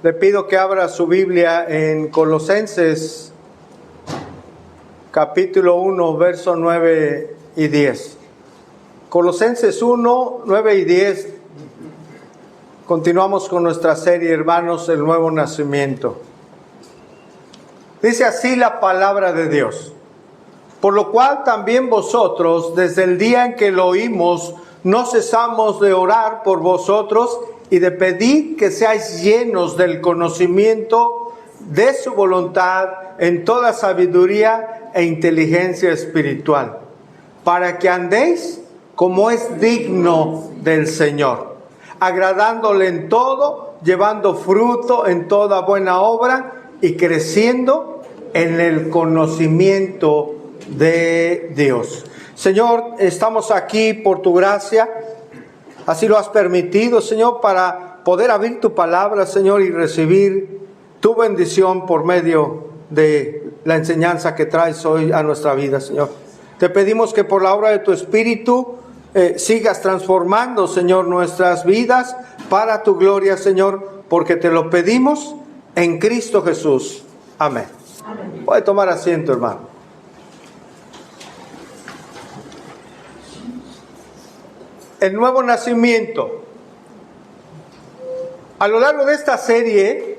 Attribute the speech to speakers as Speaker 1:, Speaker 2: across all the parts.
Speaker 1: Le pido que abra su Biblia en Colosenses, capítulo 1, versos 9 y 10. Colosenses 1, 9 y 10. Continuamos con nuestra serie, hermanos, el nuevo nacimiento. Dice así la palabra de Dios. Por lo cual también vosotros, desde el día en que lo oímos, no cesamos de orar por vosotros y de pedir que seáis llenos del conocimiento de su voluntad en toda sabiduría e inteligencia espiritual, para que andéis como es digno del Señor, agradándole en todo, llevando fruto en toda buena obra y creciendo en el conocimiento de Dios. Señor, estamos aquí por tu gracia, así lo has permitido, Señor, para poder abrir tu palabra, Señor, y recibir tu bendición por medio de la enseñanza que traes hoy a nuestra vida, Señor. Te pedimos que por la obra de tu Espíritu sigas transformando, Señor, nuestras vidas para tu gloria, Señor, porque te lo pedimos en Cristo Jesús. Amén. Amén. Puede tomar asiento, hermano. El nuevo nacimiento. A lo largo de esta serie,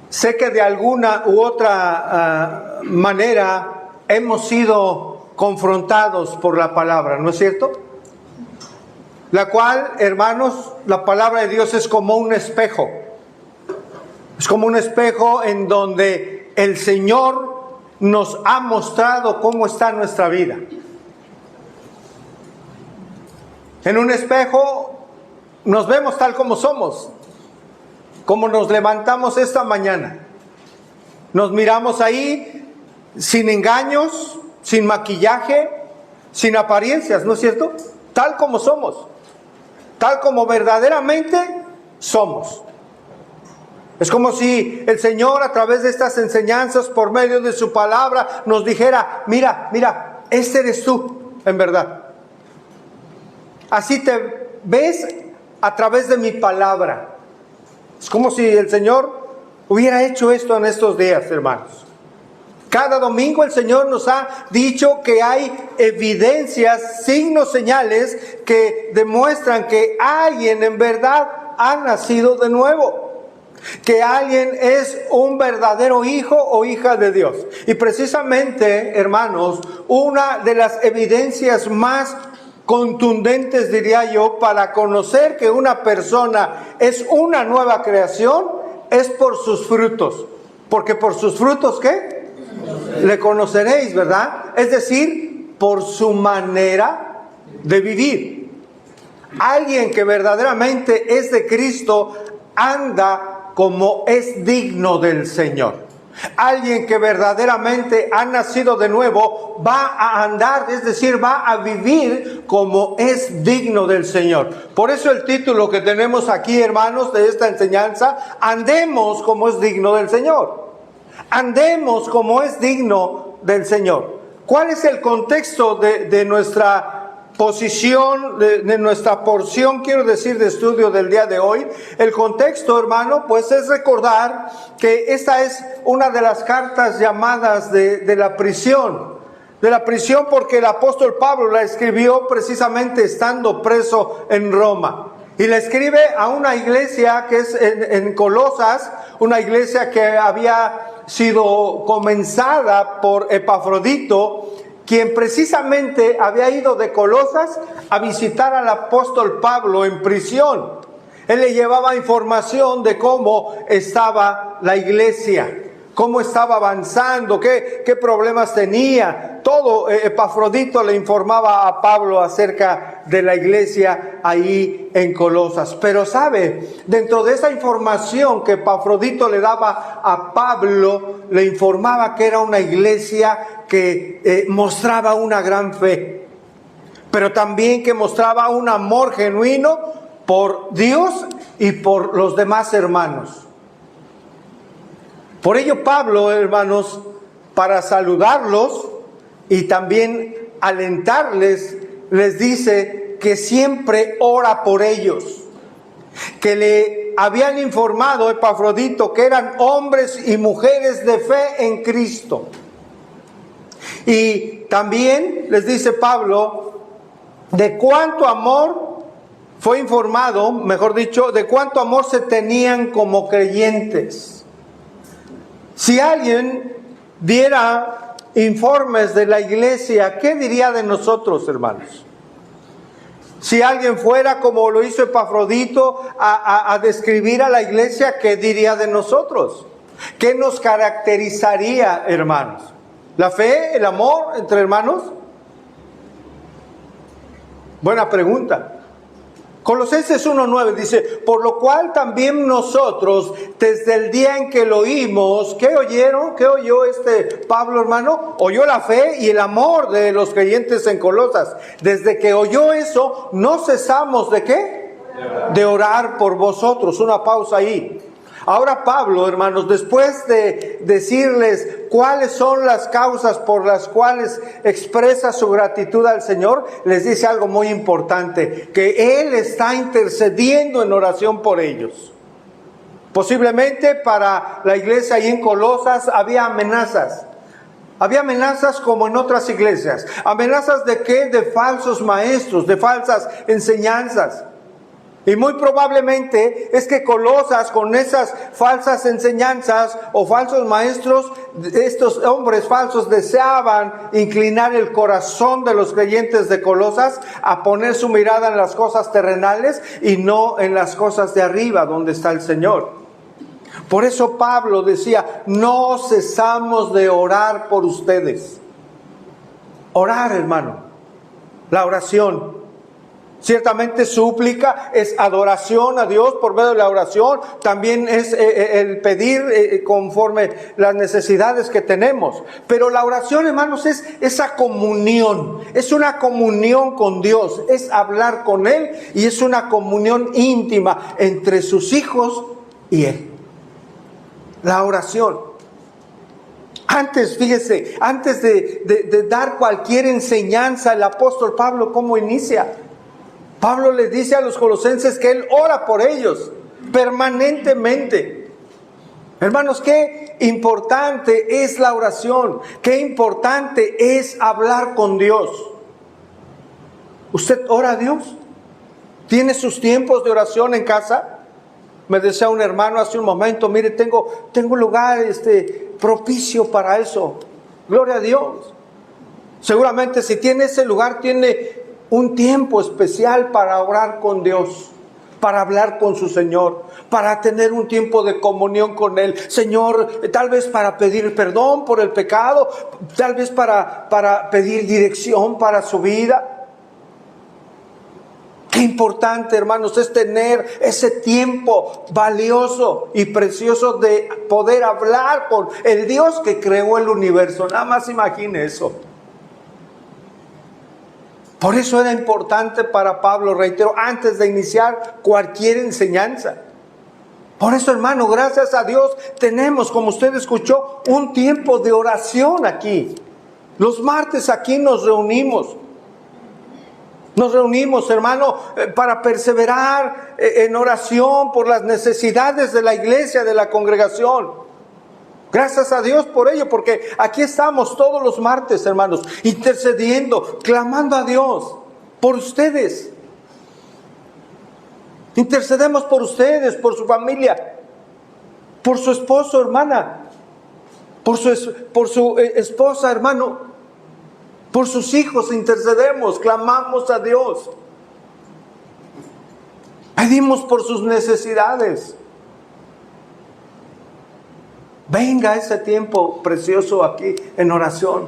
Speaker 1: sé que de alguna u otra manera hemos sido confrontados por la palabra, ¿no es cierto? La cual, hermanos, la palabra de Dios es como un espejo. Es como un espejo en donde el Señor nos ha mostrado cómo está nuestra vida. En un espejo nos vemos tal como somos, como nos levantamos esta mañana. Nos miramos ahí sin engaños, sin maquillaje, sin apariencias, ¿no es cierto? Tal como somos, tal como verdaderamente somos. Es como si el Señor a través de estas enseñanzas, por medio de su palabra, nos dijera, mira, este eres tú, en verdad. Así te ves a través de mi palabra. Es como si el Señor hubiera hecho esto en estos días, hermanos. Cada domingo el Señor nos ha dicho que hay evidencias, signos, señales que demuestran que alguien en verdad ha nacido de nuevo. Que alguien es un verdadero hijo o hija de Dios. Y precisamente, hermanos, una de las evidencias más contundentes, diría yo, para conocer que una persona es una nueva creación, es por sus frutos. Porque por sus frutos, ¿qué? Le conoceréis, ¿verdad? Es decir, por su manera de vivir. Alguien que verdaderamente es de Cristo anda como es digno del Señor. Alguien que verdaderamente ha nacido de nuevo va a andar, es decir, va a vivir como es digno del Señor. Por eso el título que tenemos aquí, hermanos, de esta enseñanza, andemos como es digno del Señor. Andemos como es digno del Señor. ¿Cuál es el contexto de nuestra posición, de nuestra porción, quiero decir, de estudio del día de hoy? El contexto, hermano, pues es recordar que esta es una de las cartas llamadas de la prisión. De la prisión porque el apóstol Pablo la escribió precisamente estando preso en Roma. Y la escribe a una iglesia que es en Colosas, una iglesia que había sido comenzada por Epafrodito, quien precisamente había ido de Colosas a visitar al apóstol Pablo en prisión. Él le llevaba información de cómo estaba la iglesia, cómo estaba avanzando, qué problemas tenía. Todo Epafrodito le informaba a Pablo acerca de la iglesia ahí en Colosas. Pero sabe, dentro de esa información que Epafrodito le daba a Pablo, le informaba que era una iglesia que mostraba una gran fe, pero también que mostraba un amor genuino por Dios y por los demás hermanos. Por ello Pablo, hermanos, para saludarlos y también alentarles, les dice que siempre ora por ellos, que le habían informado a Epafrodito que eran hombres y mujeres de fe en Cristo. Y también les dice Pablo de cuánto amor fue informado, mejor dicho, de cuánto amor se tenían como creyentes. Si alguien diera informes de la iglesia, ¿qué diría de nosotros, hermanos? Si alguien fuera, como lo hizo Epafrodito, a describir a la iglesia, ¿qué diría de nosotros? ¿Qué nos caracterizaría, hermanos? ¿La fe, el amor entre hermanos? Buena pregunta. Colosenses 1:9 dice, por lo cual también nosotros, desde el día en que lo oímos, ¿qué oyeron? ¿Qué oyó Pablo, hermano? Oyó la fe y el amor de los creyentes en Colosas. Desde que oyó eso, no cesamos ¿de qué? De orar por vosotros. Una pausa ahí. Ahora Pablo, hermanos, después de decirles cuáles son las causas por las cuales expresa su gratitud al Señor, les dice algo muy importante, que Él está intercediendo en oración por ellos. Posiblemente para la iglesia ahí en Colosas había amenazas. Había amenazas como en otras iglesias. ¿Amenazas de qué? De falsos maestros, de falsas enseñanzas. Y muy probablemente es que Colosas, con esas falsas enseñanzas o falsos maestros, estos hombres falsos deseaban inclinar el corazón de los creyentes de Colosas a poner su mirada en las cosas terrenales y no en las cosas de arriba, donde está el Señor. Por eso Pablo decía, no cesamos de orar por ustedes. Orar, hermano, la oración. Ciertamente súplica es adoración a Dios por medio de la oración, también es el pedir conforme las necesidades que tenemos. Pero la oración, hermanos, es esa comunión, es una comunión con Dios, es hablar con Él y es una comunión íntima entre sus hijos y Él. La oración. Antes, fíjese, antes de dar cualquier enseñanza, el apóstol Pablo, ¿cómo inicia? Pablo les dice a los colosenses que él ora por ellos permanentemente. Hermanos, qué importante es la oración, qué importante es hablar con Dios. ¿Usted ora a Dios? ¿Tiene sus tiempos de oración en casa? Me decía un hermano hace un momento, mire, tengo un lugar propicio para eso. Gloria a Dios. Seguramente si tiene ese lugar, tiene un tiempo especial para orar con Dios, para hablar con su Señor, para tener un tiempo de comunión con Él. Señor, tal vez para pedir perdón por el pecado, tal vez para pedir dirección para su vida. Qué importante, hermanos, es tener ese tiempo valioso y precioso de poder hablar con el Dios que creó el universo. Nada más imagine eso. Por eso era importante para Pablo, reitero, antes de iniciar cualquier enseñanza. Por eso, hermano, gracias a Dios tenemos, como usted escuchó, un tiempo de oración aquí. Los martes aquí nos reunimos. Nos reunimos, hermano, para perseverar en oración por las necesidades de la iglesia, de la congregación. Gracias a Dios por ello, porque aquí estamos todos los martes, hermanos, intercediendo, clamando a Dios por ustedes. Intercedemos por ustedes, por su familia, por su esposo, hermana, por su esposa, hermano, por sus hijos. Intercedemos, clamamos a Dios. Pedimos por sus necesidades. Venga ese tiempo precioso aquí en oración.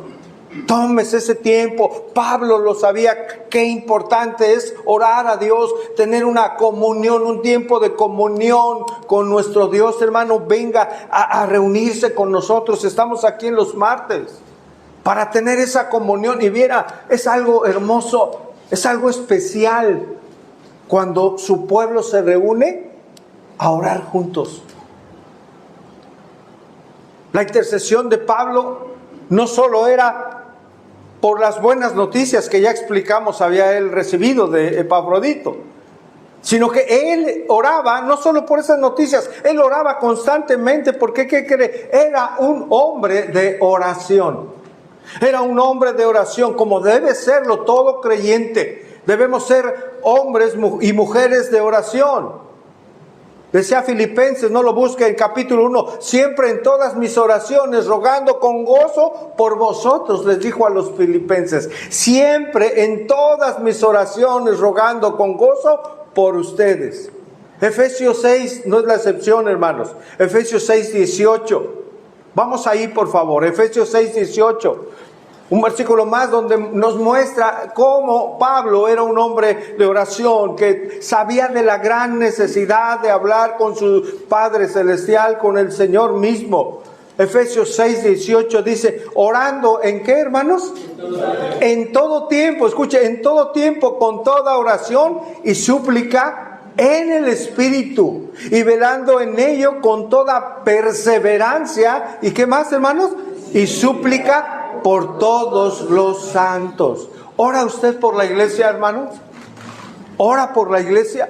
Speaker 1: Tómese ese tiempo. Pablo lo sabía, qué importante es orar a Dios, tener una comunión, un tiempo de comunión con nuestro Dios. Hermano, venga a reunirse con nosotros. Estamos aquí en los martes para tener esa comunión. Y viera, es algo hermoso, es algo especial cuando su pueblo se reúne a orar juntos. La intercesión de Pablo no solo era por las buenas noticias que ya explicamos había él recibido de Epafrodito, sino que él oraba no solo por esas noticias, él oraba constantemente porque, ¿qué cree? Era un hombre de oración. Era un hombre de oración, como debe serlo todo creyente. Debemos ser hombres y mujeres de oración. Decía Filipenses, no lo busque en capítulo 1, siempre en todas mis oraciones, rogando con gozo por vosotros, les dijo a los filipenses. Siempre en todas mis oraciones, rogando con gozo por ustedes. Efesios 6 no es la excepción, hermanos. Efesios 6, 18. Vamos ahí, por favor. Efesios 6, 18. Un versículo más donde nos muestra cómo Pablo era un hombre de oración, que sabía de la gran necesidad de hablar con su Padre Celestial, con el Señor mismo. Efesios 6, 18 dice, orando, ¿en qué, hermanos? En todo tiempo, escuche, en todo tiempo, con toda oración y súplica en el Espíritu, y velando en ello con toda perseverancia. ¿Y qué más, hermanos? Y súplica por todos los santos. ¿Ora usted por la iglesia, hermanos? ¿Ora por la iglesia?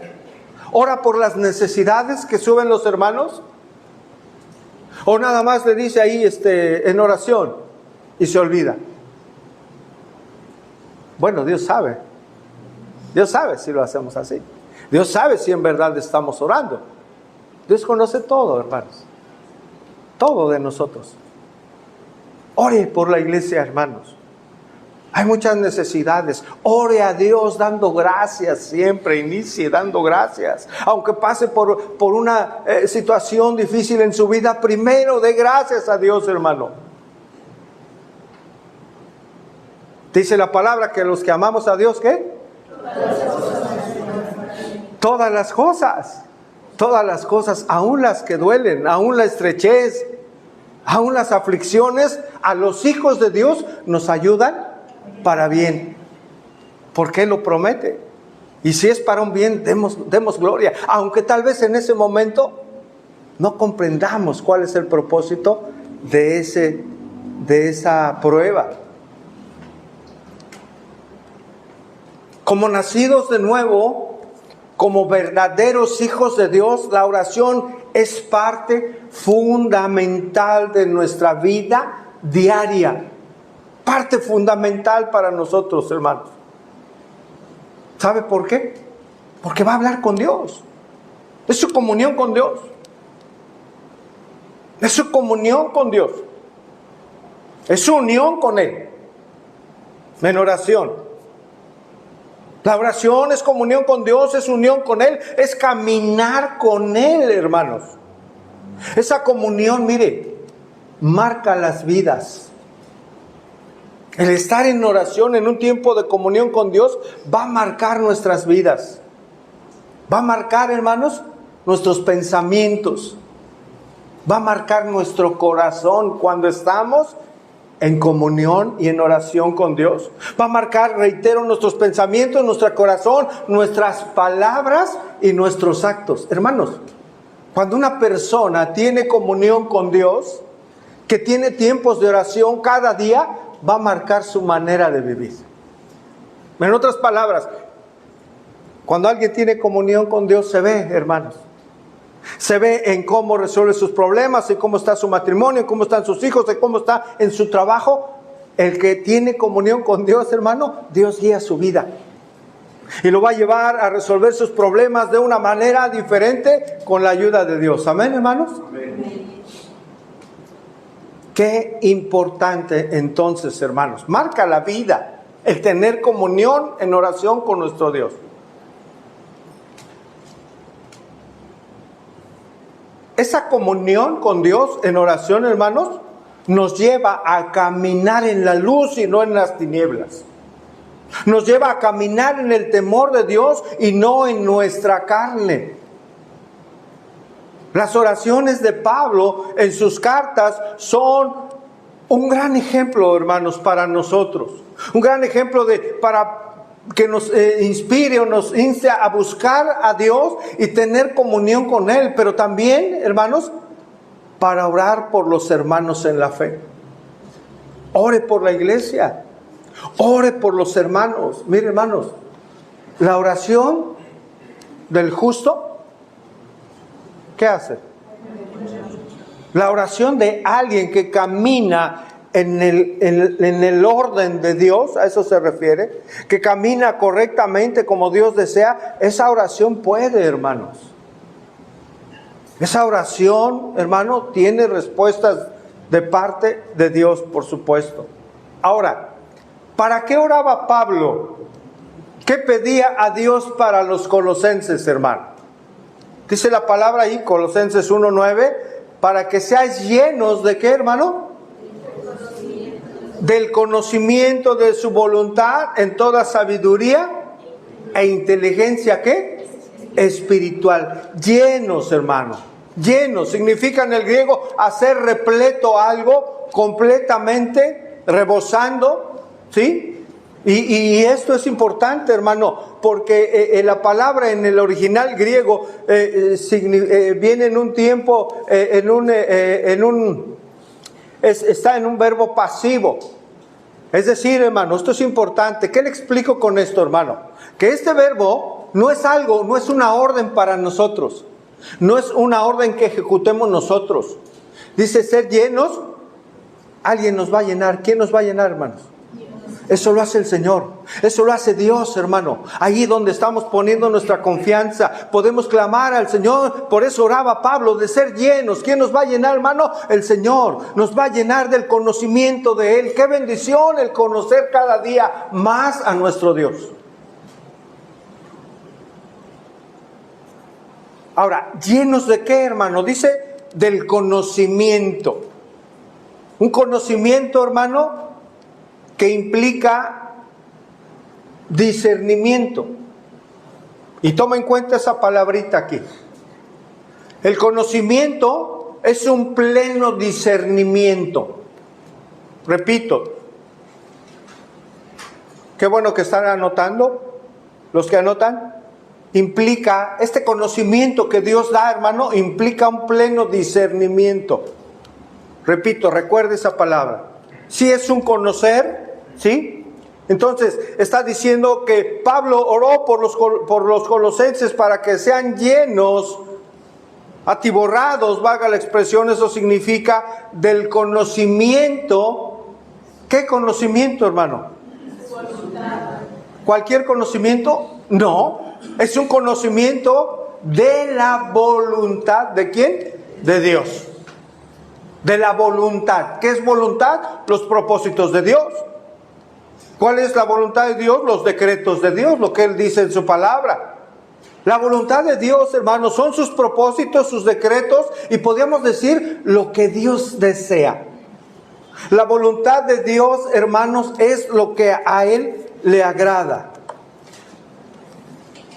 Speaker 1: ¿Ora por las necesidades que suben los hermanos? ¿O nada más le dice ahí en oración y se olvida? Bueno, Dios sabe. Dios sabe si lo hacemos así. Dios sabe si en verdad estamos orando. Dios conoce todo, hermanos. Todo de nosotros. Ore por la iglesia, hermanos. Hay muchas necesidades. Ore a Dios dando gracias siempre. Inicie dando gracias. Aunque pase por una situación difícil en su vida, primero dé gracias a Dios, hermano. Dice la palabra que los que amamos a Dios, ¿qué? Todas las cosas. Todas las cosas, aún las que duelen, aún la estrechez, aún las aflicciones, a los hijos de Dios nos ayudan para bien, porque Él lo promete. Y si es para un bien, demos gloria, aunque tal vez en ese momento no comprendamos cuál es el propósito de esa prueba. Como nacidos de nuevo, como verdaderos hijos de Dios, la oración es parte fundamental de nuestra vida diaria. Parte fundamental para nosotros, hermanos. ¿Sabe por qué? Porque va a hablar con Dios. Es su comunión con Dios. Es su comunión con Dios. Es su unión con Él. En oración. La oración es comunión con Dios, es unión con Él, es caminar con Él, hermanos. Esa comunión, mire, marca las vidas. El estar en oración, en un tiempo de comunión con Dios, va a marcar nuestras vidas. Va a marcar, hermanos, nuestros pensamientos. Va a marcar nuestro corazón cuando estamos en comunión y en oración con Dios. Va a marcar, reitero, nuestros pensamientos, nuestro corazón, nuestras palabras y nuestros actos. Hermanos, cuando una persona tiene comunión con Dios, que tiene tiempos de oración cada día, va a marcar su manera de vivir. En otras palabras, cuando alguien tiene comunión con Dios, se ve, hermanos. Se ve en cómo resuelve sus problemas, en cómo está su matrimonio, en cómo están sus hijos, en cómo está en su trabajo. El que tiene comunión con Dios, hermano, Dios guía su vida. Y lo va a llevar a resolver sus problemas de una manera diferente con la ayuda de Dios. ¿Amén, hermanos? Amén. Qué importante entonces, hermanos. Marca la vida el tener comunión en oración con nuestro Dios. Esa comunión con Dios en oración, hermanos, nos lleva a caminar en la luz y no en las tinieblas. Nos lleva a caminar en el temor de Dios y no en nuestra carne. Las oraciones de Pablo en sus cartas son un gran ejemplo, hermanos, para nosotros. Un gran ejemplo para que nos inspire o nos inste a buscar a Dios y tener comunión con Él, pero también, hermanos, para orar por los hermanos en la fe. Ore por la iglesia, ore por los hermanos. Mire, hermanos, la oración del justo, ¿qué hace? La oración de alguien que camina en el orden de Dios, a eso se refiere, que camina correctamente como Dios desea, esa oración puede, hermanos. Esa oración, hermano, tiene respuestas de parte de Dios, por supuesto. Ahora, ¿para qué oraba Pablo? ¿Qué pedía a Dios para los colosenses, hermano? Dice la palabra ahí, Colosenses 1:9, para que seáis llenos de ¿qué, hermano? Del conocimiento de su voluntad en toda sabiduría e inteligencia, ¿qué? Espiritual. Llenos, hermano. Llenos significa en el griego hacer repleto algo completamente, rebosando, ¿sí? Y esto es importante, hermano, porque la palabra en el original griego viene en un tiempo, está en un verbo pasivo. Es decir, hermano, esto es importante. ¿Qué le explico con esto, hermano? Que este verbo no es algo, no es una orden para nosotros. No es una orden que ejecutemos nosotros. Dice ser llenos, alguien nos va a llenar. ¿Quién nos va a llenar, hermanos? Eso lo hace el Señor, eso lo hace Dios, hermano. Allí donde estamos poniendo nuestra confianza, podemos clamar al Señor. Por eso oraba Pablo, de ser llenos. ¿Quién nos va a llenar, hermano? El Señor nos va a llenar del conocimiento de Él. Qué bendición el conocer cada día más a nuestro Dios. Ahora, ¿llenos de qué, hermano? Dice del conocimiento. Un conocimiento, hermano, que implica discernimiento. Y toma en cuenta esa palabrita aquí. El conocimiento es un pleno discernimiento. Repito. Qué bueno que están anotando. Los que anotan. Implica, este conocimiento que Dios da, hermano, implica un pleno discernimiento. Repito, recuerde esa palabra. Si es un conocer, ¿sí? Entonces, está diciendo que Pablo oró por los colosenses para que sean llenos, atiborrados, valga la expresión, eso significa del conocimiento. ¿Qué conocimiento, hermano? ¿Cualquier conocimiento? No, es un conocimiento de la voluntad. ¿De quién? De Dios. De la voluntad. ¿Qué es voluntad? Los propósitos de Dios. ¿Cuál es la voluntad de Dios? Los decretos de Dios, lo que Él dice en su palabra. La voluntad de Dios, hermanos, son sus propósitos, sus decretos, y podríamos decir lo que Dios desea. La voluntad de Dios, hermanos, es lo que a Él le agrada.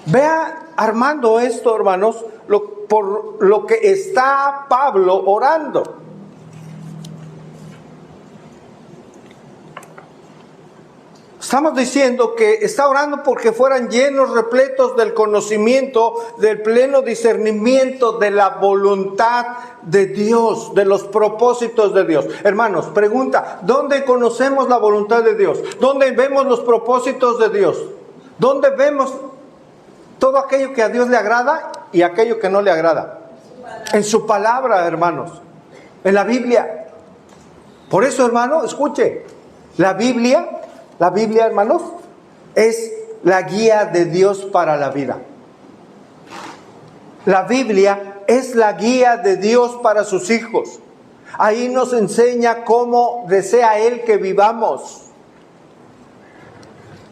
Speaker 1: Vea, armando esto, hermanos, por lo que está Pablo orando. Estamos diciendo que está orando porque fueran llenos, repletos del conocimiento, del pleno discernimiento de la voluntad de Dios, de los propósitos de Dios. Hermanos, pregunta, ¿dónde conocemos la voluntad de Dios? ¿Dónde vemos los propósitos de Dios? ¿Dónde vemos todo aquello que a Dios le agrada y aquello que no le agrada? En su palabra, hermanos, en la Biblia. Por eso, hermano, escuche, la Biblia, hermanos, es la guía de Dios para la vida. La Biblia es la guía de Dios para sus hijos. Ahí nos enseña cómo desea Él que vivamos.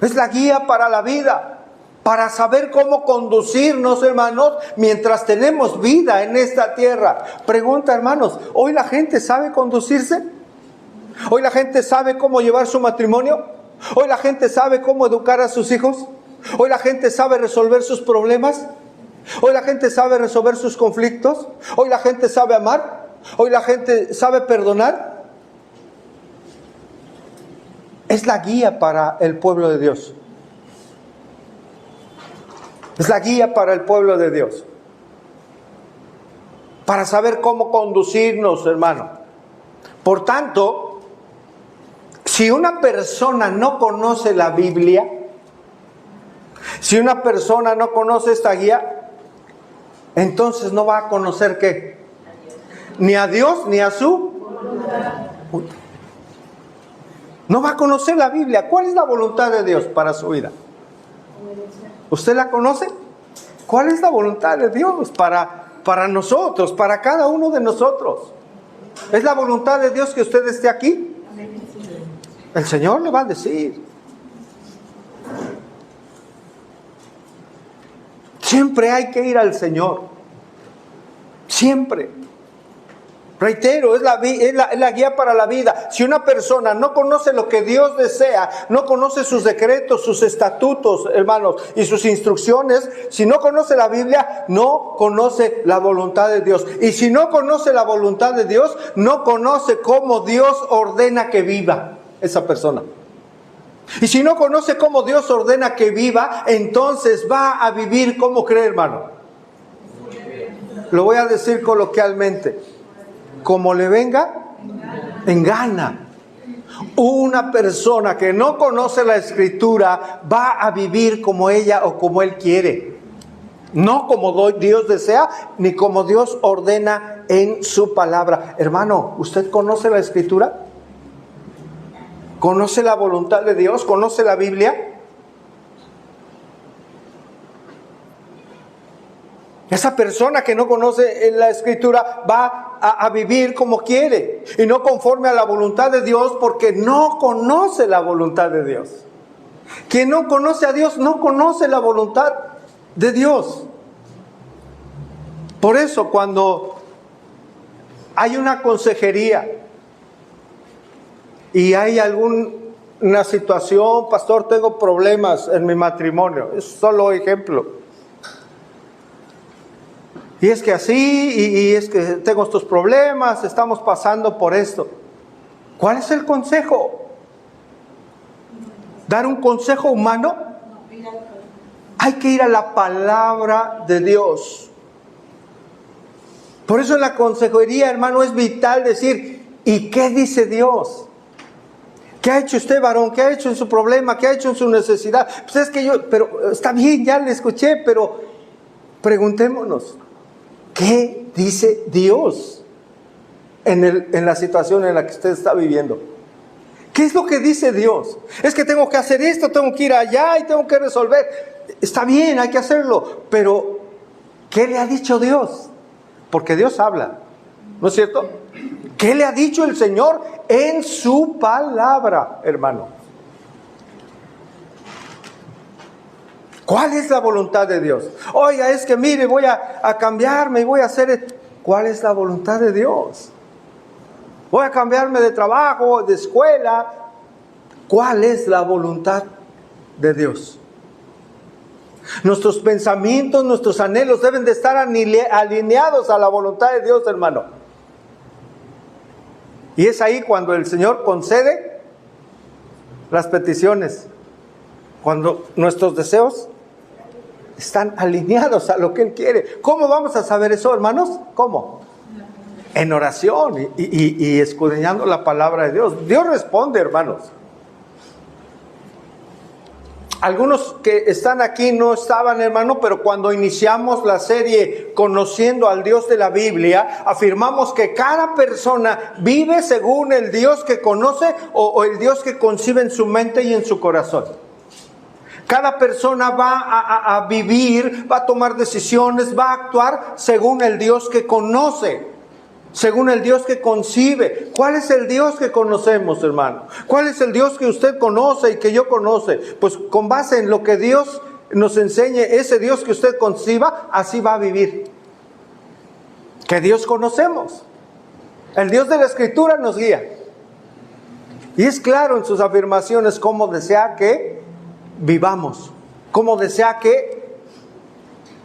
Speaker 1: Es la guía para la vida, para saber cómo conducirnos, hermanos, mientras tenemos vida en esta tierra. Pregunta, hermanos, ¿hoy la gente sabe conducirse? ¿Hoy la gente sabe cómo llevar su matrimonio? ¿Hoy la gente sabe cómo educar a sus hijos? ¿Hoy la gente sabe resolver sus problemas? ¿Hoy la gente sabe resolver sus conflictos? ¿Hoy la gente sabe amar? ¿Hoy la gente sabe perdonar? Es la guía para el pueblo de Dios. Es la guía para el pueblo de Dios. Para saber cómo conducirnos, hermano. Por tanto, si una persona no conoce la Biblia, si una persona no conoce esta guía, entonces no va a conocer ¿qué? Ni a Dios ni a su voluntad. No va a conocer la Biblia. ¿Cuál es la voluntad de Dios para su vida? ¿Usted la conoce? ¿Cuál es la voluntad de Dios para nosotros, para cada uno de nosotros? ¿Es la voluntad de Dios que usted esté aquí? El Señor le va a decir. Siempre hay que ir al Señor. Siempre. Reitero, es la guía para la vida. Si una persona no conoce lo que Dios desea, no conoce sus decretos, sus estatutos, hermanos, y sus instrucciones, si no conoce la Biblia, no conoce la voluntad de Dios. Y si no conoce la voluntad de Dios, no conoce cómo Dios ordena que viva esa persona. Y si no conoce cómo Dios ordena que viva, entonces va a vivir como cree, hermano. Lo voy a decir coloquialmente. Como le venga, en gana. Una persona que no conoce la Escritura va a vivir como ella o como él quiere. No como Dios desea, ni como Dios ordena en su palabra. Hermano, ¿usted conoce la Escritura? ¿Conoce la voluntad de Dios? ¿Conoce la Biblia? Esa persona que no conoce la Escritura va a vivir como quiere y no conforme a la voluntad de Dios, porque no conoce la voluntad de Dios. Quien no conoce a Dios no conoce la voluntad de Dios. Por eso cuando hay una consejería y hay alguna situación, pastor, tengo problemas en mi matrimonio, es solo ejemplo. Y es que así, y es que tengo estos problemas, estamos pasando por esto. ¿Cuál es el consejo? ¿Dar un consejo humano? Hay que ir a la palabra de Dios. Por eso en la consejería, hermano, es vital decir, ¿y qué dice Dios? ¿Qué ha hecho usted, varón? ¿Qué ha hecho en su problema? ¿Qué ha hecho en su necesidad? Pues es que pero está bien, ya le escuché, pero preguntémonos. ¿Qué dice Dios en la situación en la que usted está viviendo? ¿Qué es lo que dice Dios? Es que tengo que hacer esto, tengo que ir allá y tengo que resolver. Está bien, hay que hacerlo, pero ¿qué le ha dicho Dios? Porque Dios habla, ¿no es cierto? ¿Qué le ha dicho el Señor en su palabra, hermano? ¿Cuál es la voluntad de Dios? Oiga, es que mire, voy a cambiarme y voy a hacer... ¿Cuál es la voluntad de Dios? Voy a cambiarme de trabajo, de escuela. ¿Cuál es la voluntad de Dios? Nuestros pensamientos, nuestros anhelos deben de estar alineados a la voluntad de Dios, hermano. Y es ahí cuando el Señor concede las peticiones. Cuando nuestros deseos están alineados a lo que Él quiere. ¿Cómo vamos a saber eso, hermanos? ¿Cómo? En oración y escudriñando la palabra de Dios. Dios responde, hermanos. Algunos que están aquí no estaban, hermano, pero cuando iniciamos la serie Conociendo al Dios de la Biblia, afirmamos que cada persona vive según el Dios que conoce o el Dios que concibe en su mente y en su corazón. Cada persona va a vivir, va a tomar decisiones, va a actuar según el Dios que conoce, según el Dios que concibe. ¿Cuál es el Dios que conocemos, hermano? ¿Cuál es el Dios que usted conoce y que yo conoce? Pues con base en lo que Dios nos enseñe, ese Dios que usted conciba, así va a vivir. ¿Qué Dios conocemos? El Dios de la Escritura nos guía. Y es claro en sus afirmaciones cómo desea que vivamos, cómo desea que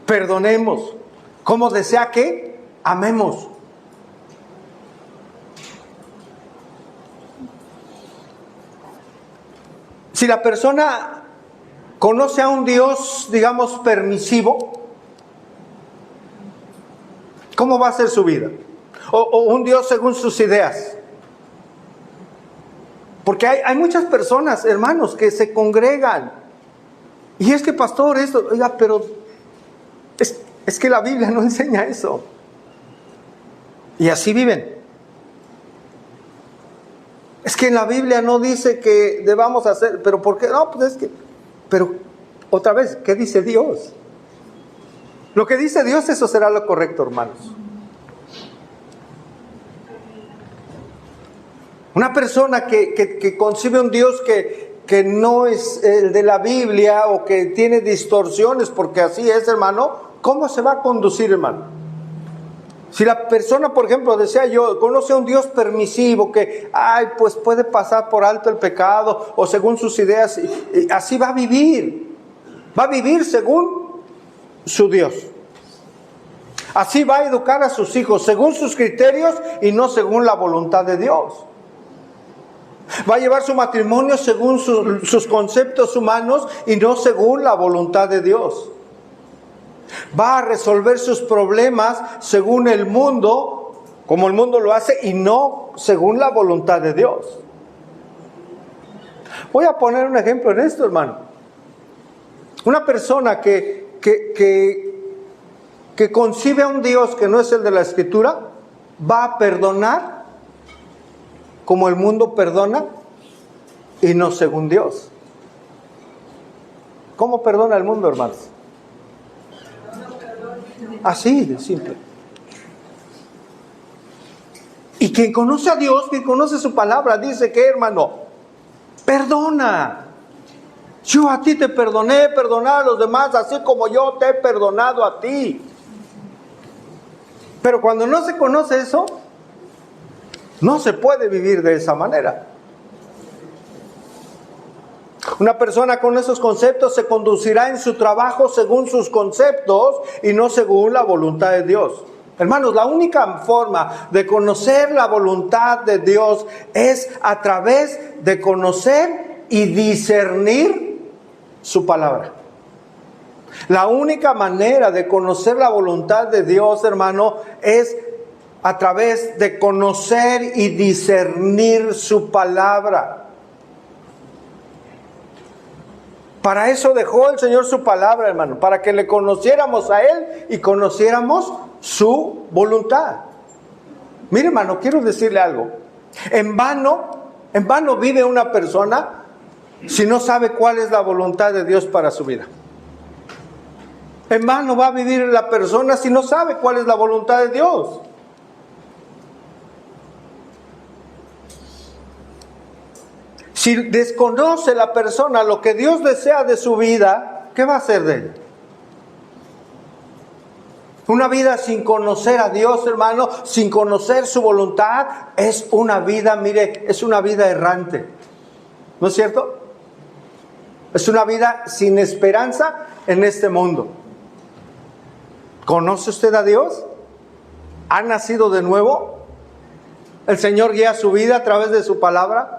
Speaker 1: perdonemos, cómo desea que amemos. Si la persona conoce a un Dios, digamos, permisivo, ¿cómo va a ser su vida? O un Dios según sus ideas. Porque hay muchas personas, hermanos, que se congregan. Y es que, pastor, esto, oiga, pero Es que la Biblia no enseña eso. Y así viven. Es que en la Biblia no dice que debamos hacer, pero ¿por qué? No, pues es que, pero otra vez, ¿qué dice Dios? Lo que dice Dios, eso será lo correcto, hermanos. Una persona que concibe un Dios que no es el de la Biblia o que tiene distorsiones, porque así es, hermano, ¿cómo se va a conducir, hermano? Si la persona, por ejemplo, decía yo, conoce a un Dios permisivo que, pues puede pasar por alto el pecado o según sus ideas, y así va a vivir según su Dios. Así va a educar a sus hijos según sus criterios y no según la voluntad de Dios. Va a llevar su matrimonio según sus conceptos humanos y no según la voluntad de Dios. Va a resolver sus problemas según el mundo, como el mundo lo hace, y no según la voluntad de Dios. Voy a poner un ejemplo en esto, hermano. Una persona que concibe a un Dios que no es el de la Escritura, va a perdonar como el mundo perdona y no según Dios. ¿Cómo perdona el mundo, hermanos? Así de simple. Y quien conoce a Dios, quien conoce su palabra, dice que, hermano, perdona. Yo a ti te perdoné, perdonar a los demás, así como yo te he perdonado a ti. Pero cuando no se conoce eso, no se puede vivir de esa manera. Una persona con esos conceptos se conducirá en su trabajo según sus conceptos y no según la voluntad de Dios. Hermanos, la única forma de conocer la voluntad de Dios es a través de conocer y discernir su palabra. La única manera de conocer la voluntad de Dios, hermano, es a través de conocer y discernir su palabra. Para eso dejó el Señor su palabra, hermano, para que le conociéramos a Él y conociéramos su voluntad. Mire, hermano, quiero decirle algo. En vano vive una persona si no sabe cuál es la voluntad de Dios para su vida. En vano va a vivir la persona si no sabe cuál es la voluntad de Dios. Si desconoce la persona lo que Dios desea de su vida, ¿qué va a hacer de ella? Una vida sin conocer a Dios, hermano, sin conocer su voluntad, es una vida, mire, es una vida errante. ¿No es cierto? Es una vida sin esperanza en este mundo. ¿Conoce usted a Dios? ¿Ha nacido de nuevo? ¿El Señor guía su vida a través de su palabra?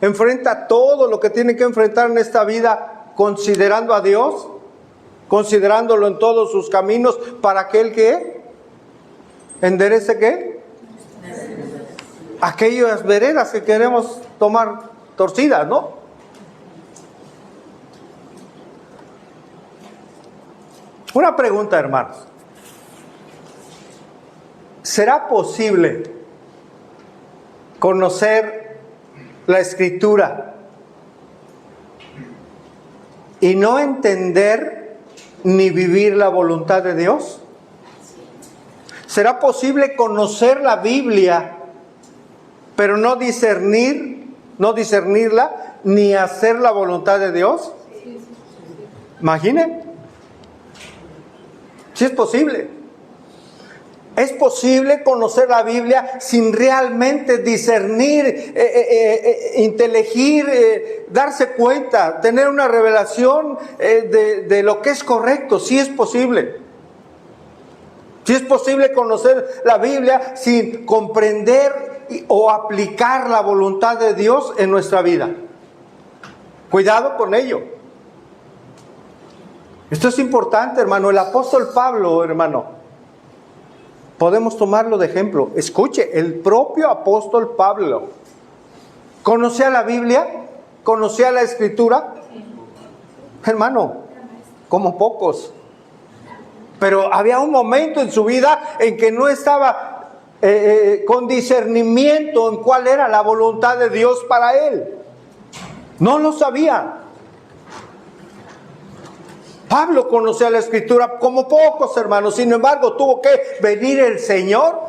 Speaker 1: ¿Enfrenta todo lo que tiene que enfrentar en esta vida considerando a Dios? ¿Considerándolo en todos sus caminos para que Él ¿qué? ¿Enderece qué? Aquellas veredas que queremos tomar torcidas, ¿no? Una pregunta, hermanos. ¿Será posible conocer la Escritura y no entender ni vivir la voluntad de Dios? ¿Será posible conocer la Biblia pero no discernirla ni hacer la voluntad de Dios? Imaginen. Sí es posible. Es posible conocer la Biblia sin realmente discernir, inteligir, darse cuenta, tener una revelación de lo que es correcto. Sí es posible. Sí es posible conocer la Biblia sin comprender o aplicar la voluntad de Dios en nuestra vida. Cuidado con ello. Esto es importante, hermano. El apóstol Pablo, hermano, podemos tomarlo de ejemplo. Escuche, el propio apóstol Pablo conocía la Biblia, conocía la Escritura, hermano, como pocos. Pero había un momento en su vida en que no estaba con discernimiento en cuál era la voluntad de Dios para él. No lo sabía. Pablo conocía la Escritura como pocos, hermanos. Sin embargo, tuvo que venir el Señor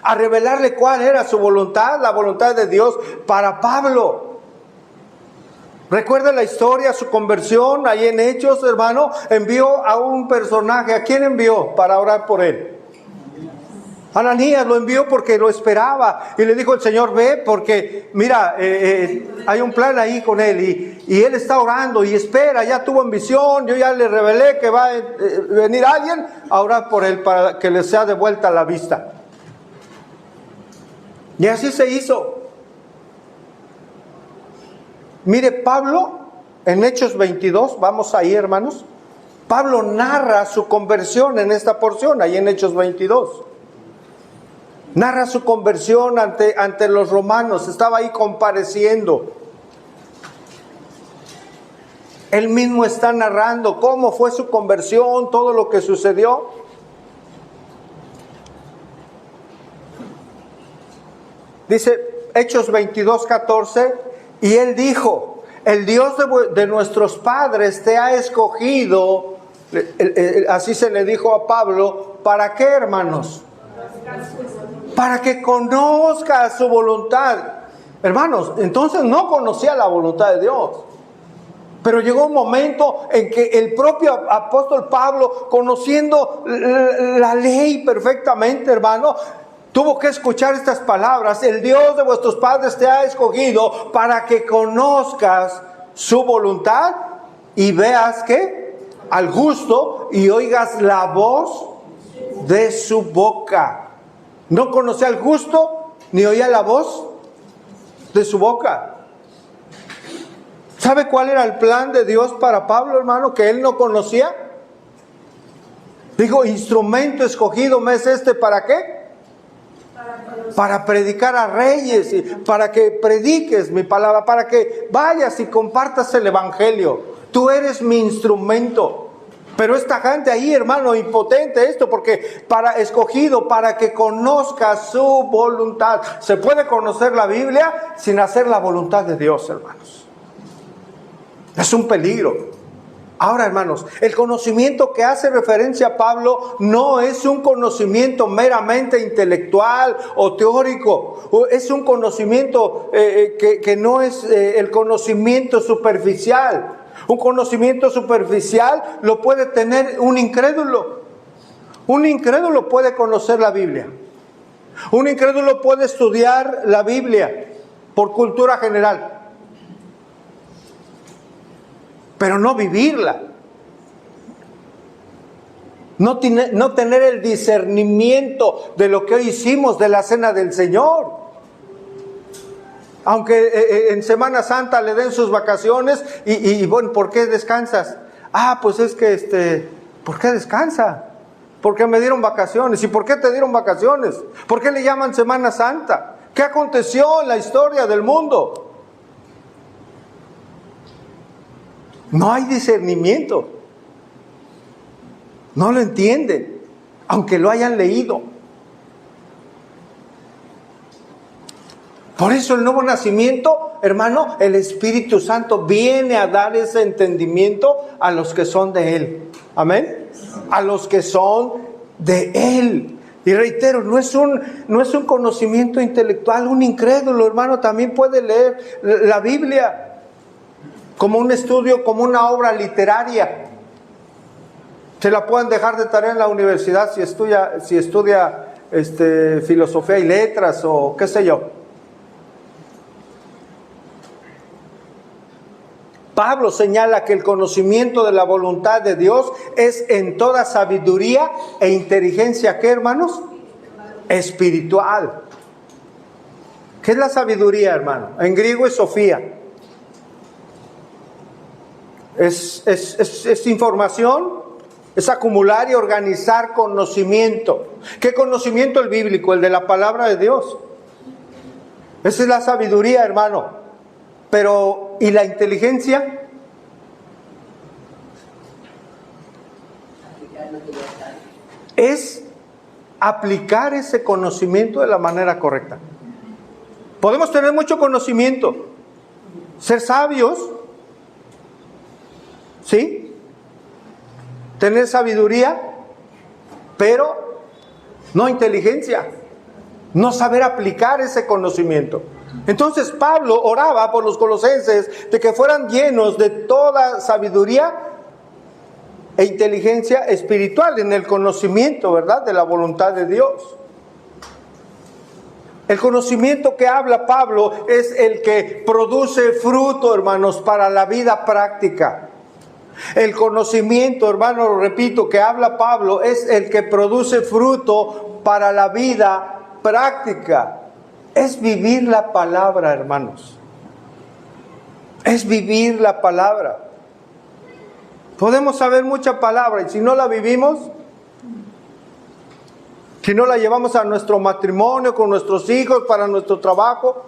Speaker 1: a revelarle cuál era su voluntad, la voluntad de Dios para Pablo. Recuerda la historia, su conversión, ahí en Hechos, hermano. Envió a un personaje. ¿A quién envió para orar por él? Ananías lo envió porque lo esperaba. Y le dijo el Señor, ve, porque mira, hay un plan ahí con él. Y él está orando y espera, ya tuvo en visión. Yo ya le revelé que va a venir alguien a orar por él para que le sea devuelta la vista. Y así se hizo. Mire, Pablo, en Hechos 22, vamos ahí, hermanos. Pablo narra su conversión en esta porción, ahí en Hechos 22. Narra su conversión ante los romanos, estaba ahí compareciendo. Él mismo está narrando cómo fue su conversión, todo lo que sucedió. Dice Hechos 22:14, y él dijo, el Dios de nuestros padres te ha escogido, así se le dijo a Pablo, ¿para qué, hermanos? Para que conozca su voluntad. Hermanos, entonces no conocía la voluntad de Dios. Pero llegó un momento en que el propio apóstol Pablo, conociendo la ley perfectamente, hermano, tuvo que escuchar estas palabras. El Dios de vuestros padres te ha escogido para que conozcas su voluntad y veas que al justo y oigas la voz de su boca. No conocía al justo ni oía la voz de su boca. ¿Sabe cuál era el plan de Dios para Pablo, hermano? Que él no conocía. Dijo, instrumento escogido me es este, ¿para qué? Para predicar a reyes, y para que prediques mi palabra, para que vayas y compartas el evangelio. Tú eres mi instrumento. Pero esta gente ahí, hermano, impotente esto, porque escogido para que conozca su voluntad. Se puede conocer la Biblia sin hacer la voluntad de Dios, hermanos. Es un peligro. Ahora, hermanos, el conocimiento que hace referencia a Pablo no es un conocimiento meramente intelectual o teórico. Es un conocimiento que no es el conocimiento superficial. Un conocimiento superficial lo puede tener un incrédulo. Un incrédulo puede conocer la Biblia. Un incrédulo puede estudiar la Biblia por cultura general, pero no vivirla. No tener el discernimiento de lo que hoy hicimos de la Cena del Señor. Aunque en Semana Santa le den sus vacaciones y bueno, ¿por qué descansas? Ah, pues es que ¿por qué descansa? Porque me dieron vacaciones. ¿Y por qué te dieron vacaciones? ¿Por qué le llaman Semana Santa? ¿Qué aconteció en la historia del mundo? No hay discernimiento. No lo entienden, aunque lo hayan leído. Por eso el nuevo nacimiento, hermano, el Espíritu Santo viene a dar ese entendimiento a los que son de Él. Amén. A los que son de Él. Y reitero, no es un conocimiento intelectual. Un incrédulo, hermano, también puede leer la Biblia como un estudio, como una obra literaria. Se la pueden dejar de tarea en la universidad si estudia filosofía y letras o qué sé yo. Pablo señala que el conocimiento de la voluntad de Dios es en toda sabiduría e inteligencia, ¿qué, hermanos? Espiritual. ¿Qué es la sabiduría, hermano? En griego es sofía. Es información, es acumular y organizar conocimiento. ¿Qué conocimiento? El bíblico, el de la palabra de Dios. Esa es la sabiduría, hermano. Pero, ¿y la inteligencia? es aplicar ese conocimiento de la manera correcta. Podemos tener mucho conocimiento, ser sabios, ¿sí? Tener sabiduría, pero no inteligencia, no saber aplicar ese conocimiento. Entonces Pablo oraba por los colosenses de que fueran llenos de toda sabiduría e inteligencia espiritual en el conocimiento, ¿verdad?, de la voluntad de Dios. El conocimiento que habla Pablo es el que produce fruto, hermanos, para la vida práctica. El conocimiento, hermano, repito, que habla Pablo es el que produce fruto para la vida práctica. Es vivir la palabra, hermanos. Es vivir la palabra. Podemos saber mucha palabra y si no la vivimos, si no la llevamos a nuestro matrimonio, con nuestros hijos, para nuestro trabajo,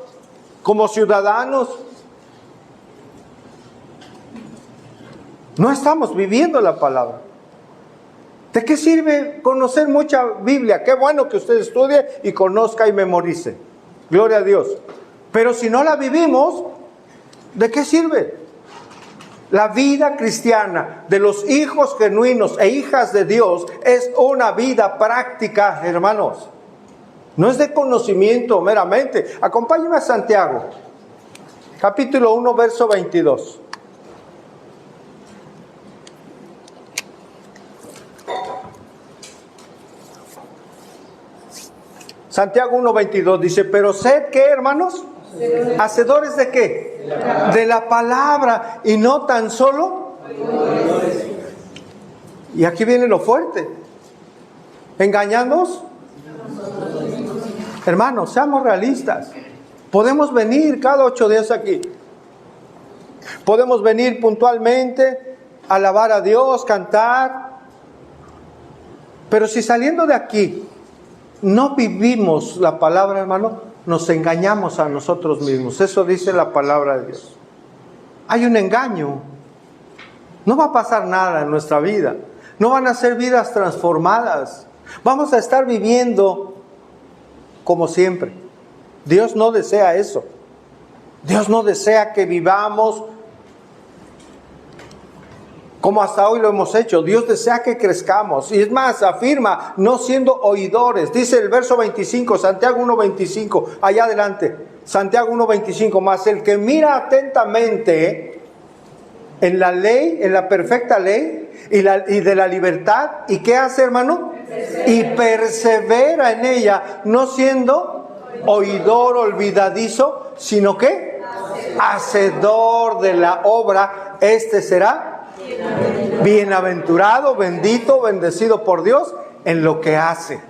Speaker 1: como ciudadanos, no estamos viviendo la palabra. ¿De qué sirve conocer mucha Biblia? Qué bueno que usted estudie y conozca y memorice. Gloria a Dios. Pero si no la vivimos, ¿de qué sirve? La vida cristiana de los hijos genuinos e hijas de Dios es una vida práctica, hermanos. No es de conocimiento meramente. Acompáñenme a Santiago, capítulo 1, verso 22. Santiago 1:22 dice, pero sed, ¿qué, hermanos? ¿Hacedores de qué? De la palabra, y no tan solo. Y aquí viene lo fuerte. ¿Engañarnos? Hermanos, seamos realistas. Podemos venir cada 8 días aquí. Podemos venir puntualmente, alabar a Dios, cantar. Pero si saliendo de aquí no vivimos la palabra, hermano, nos engañamos a nosotros mismos. Eso dice la palabra de Dios. Hay un engaño. No va a pasar nada en nuestra vida. No van a ser vidas transformadas. Vamos a estar viviendo como siempre. Dios no desea eso. Dios no desea que vivamos como hasta hoy lo hemos hecho. Dios desea que crezcamos. Y es más, afirma, no siendo oidores. Dice el verso 25, Santiago 1:25, allá adelante. Santiago 1:25, más el que mira atentamente en la ley, en la perfecta ley y de la libertad. ¿Y qué hace, hermano? Y persevera en ella, no siendo oidor olvidadizo, sino que hacedor de la obra. Este será bienaventurado, bendito, bendecido por Dios en lo que hace.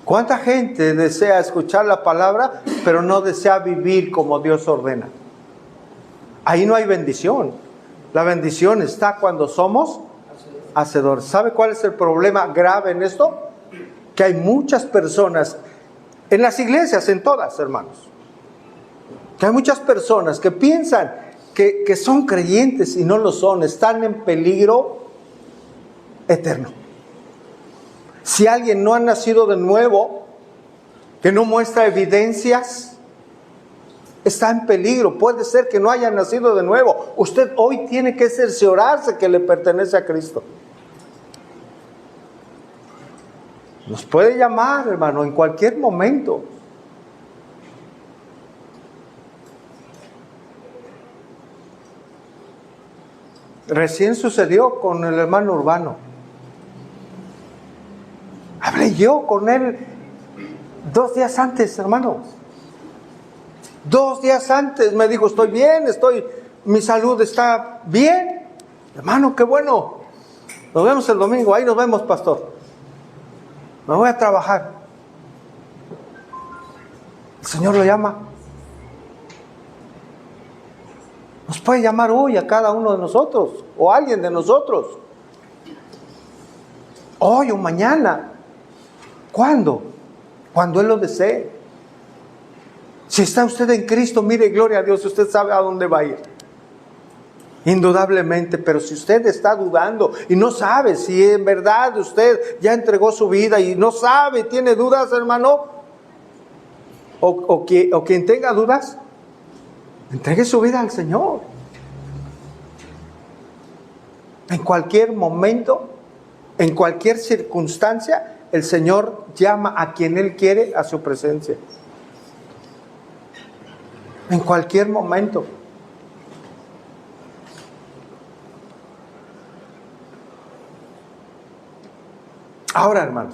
Speaker 1: ¿Cuánta gente desea escuchar la palabra, pero no desea vivir como Dios ordena? Ahí no hay bendición. La bendición está cuando somos hacedores. ¿Sabe cuál es el problema grave en esto? Que hay muchas personas, en las iglesias, en todas, hermanos, que hay muchas personas que piensan que son creyentes y no lo son, están en peligro eterno. Si alguien no ha nacido de nuevo, que no muestra evidencias, está en peligro. Puede ser que no haya nacido de nuevo. Usted hoy tiene que cerciorarse que le pertenece a Cristo. Nos puede llamar, hermano, en cualquier momento. Recién sucedió con el hermano Urbano. Hablé yo con él 2 días antes, hermanos. 2 días antes me dijo, estoy bien, mi salud está bien. Hermano, qué bueno. Nos vemos el domingo, ahí nos vemos, pastor. Me voy a trabajar. El Señor lo llama. Nos puede llamar hoy a cada uno de nosotros, o a alguien de nosotros. Hoy o mañana. ¿Cuándo? Cuando Él lo desee. Si está usted en Cristo, mire, gloria a Dios, usted sabe a dónde va a ir. Indudablemente, pero si usted está dudando y no sabe si en verdad usted ya entregó su vida y no sabe, tiene dudas, hermano, o quien tenga dudas, entregue su vida al Señor. En cualquier momento, en cualquier circunstancia, el Señor llama a quien Él quiere a su presencia. En cualquier momento. Ahora, hermanos,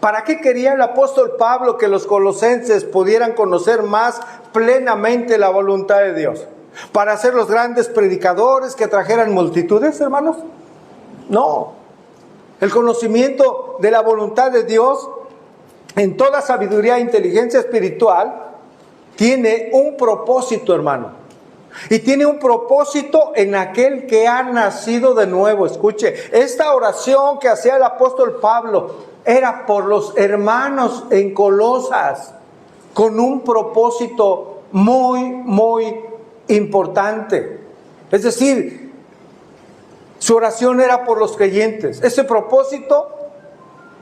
Speaker 1: ¿para qué quería el apóstol Pablo que los colosenses pudieran conocer más plenamente la voluntad de Dios? ¿Para ser los grandes predicadores que atrajeran multitudes, hermanos? No. El conocimiento de la voluntad de Dios en toda sabiduría e inteligencia espiritual tiene un propósito, hermano. Y tiene un propósito en aquel que ha nacido de nuevo. Escuche, esta oración que hacía el apóstol Pablo era por los hermanos en Colosas, con un propósito muy importante. Es decir, su oración era por los creyentes. Ese propósito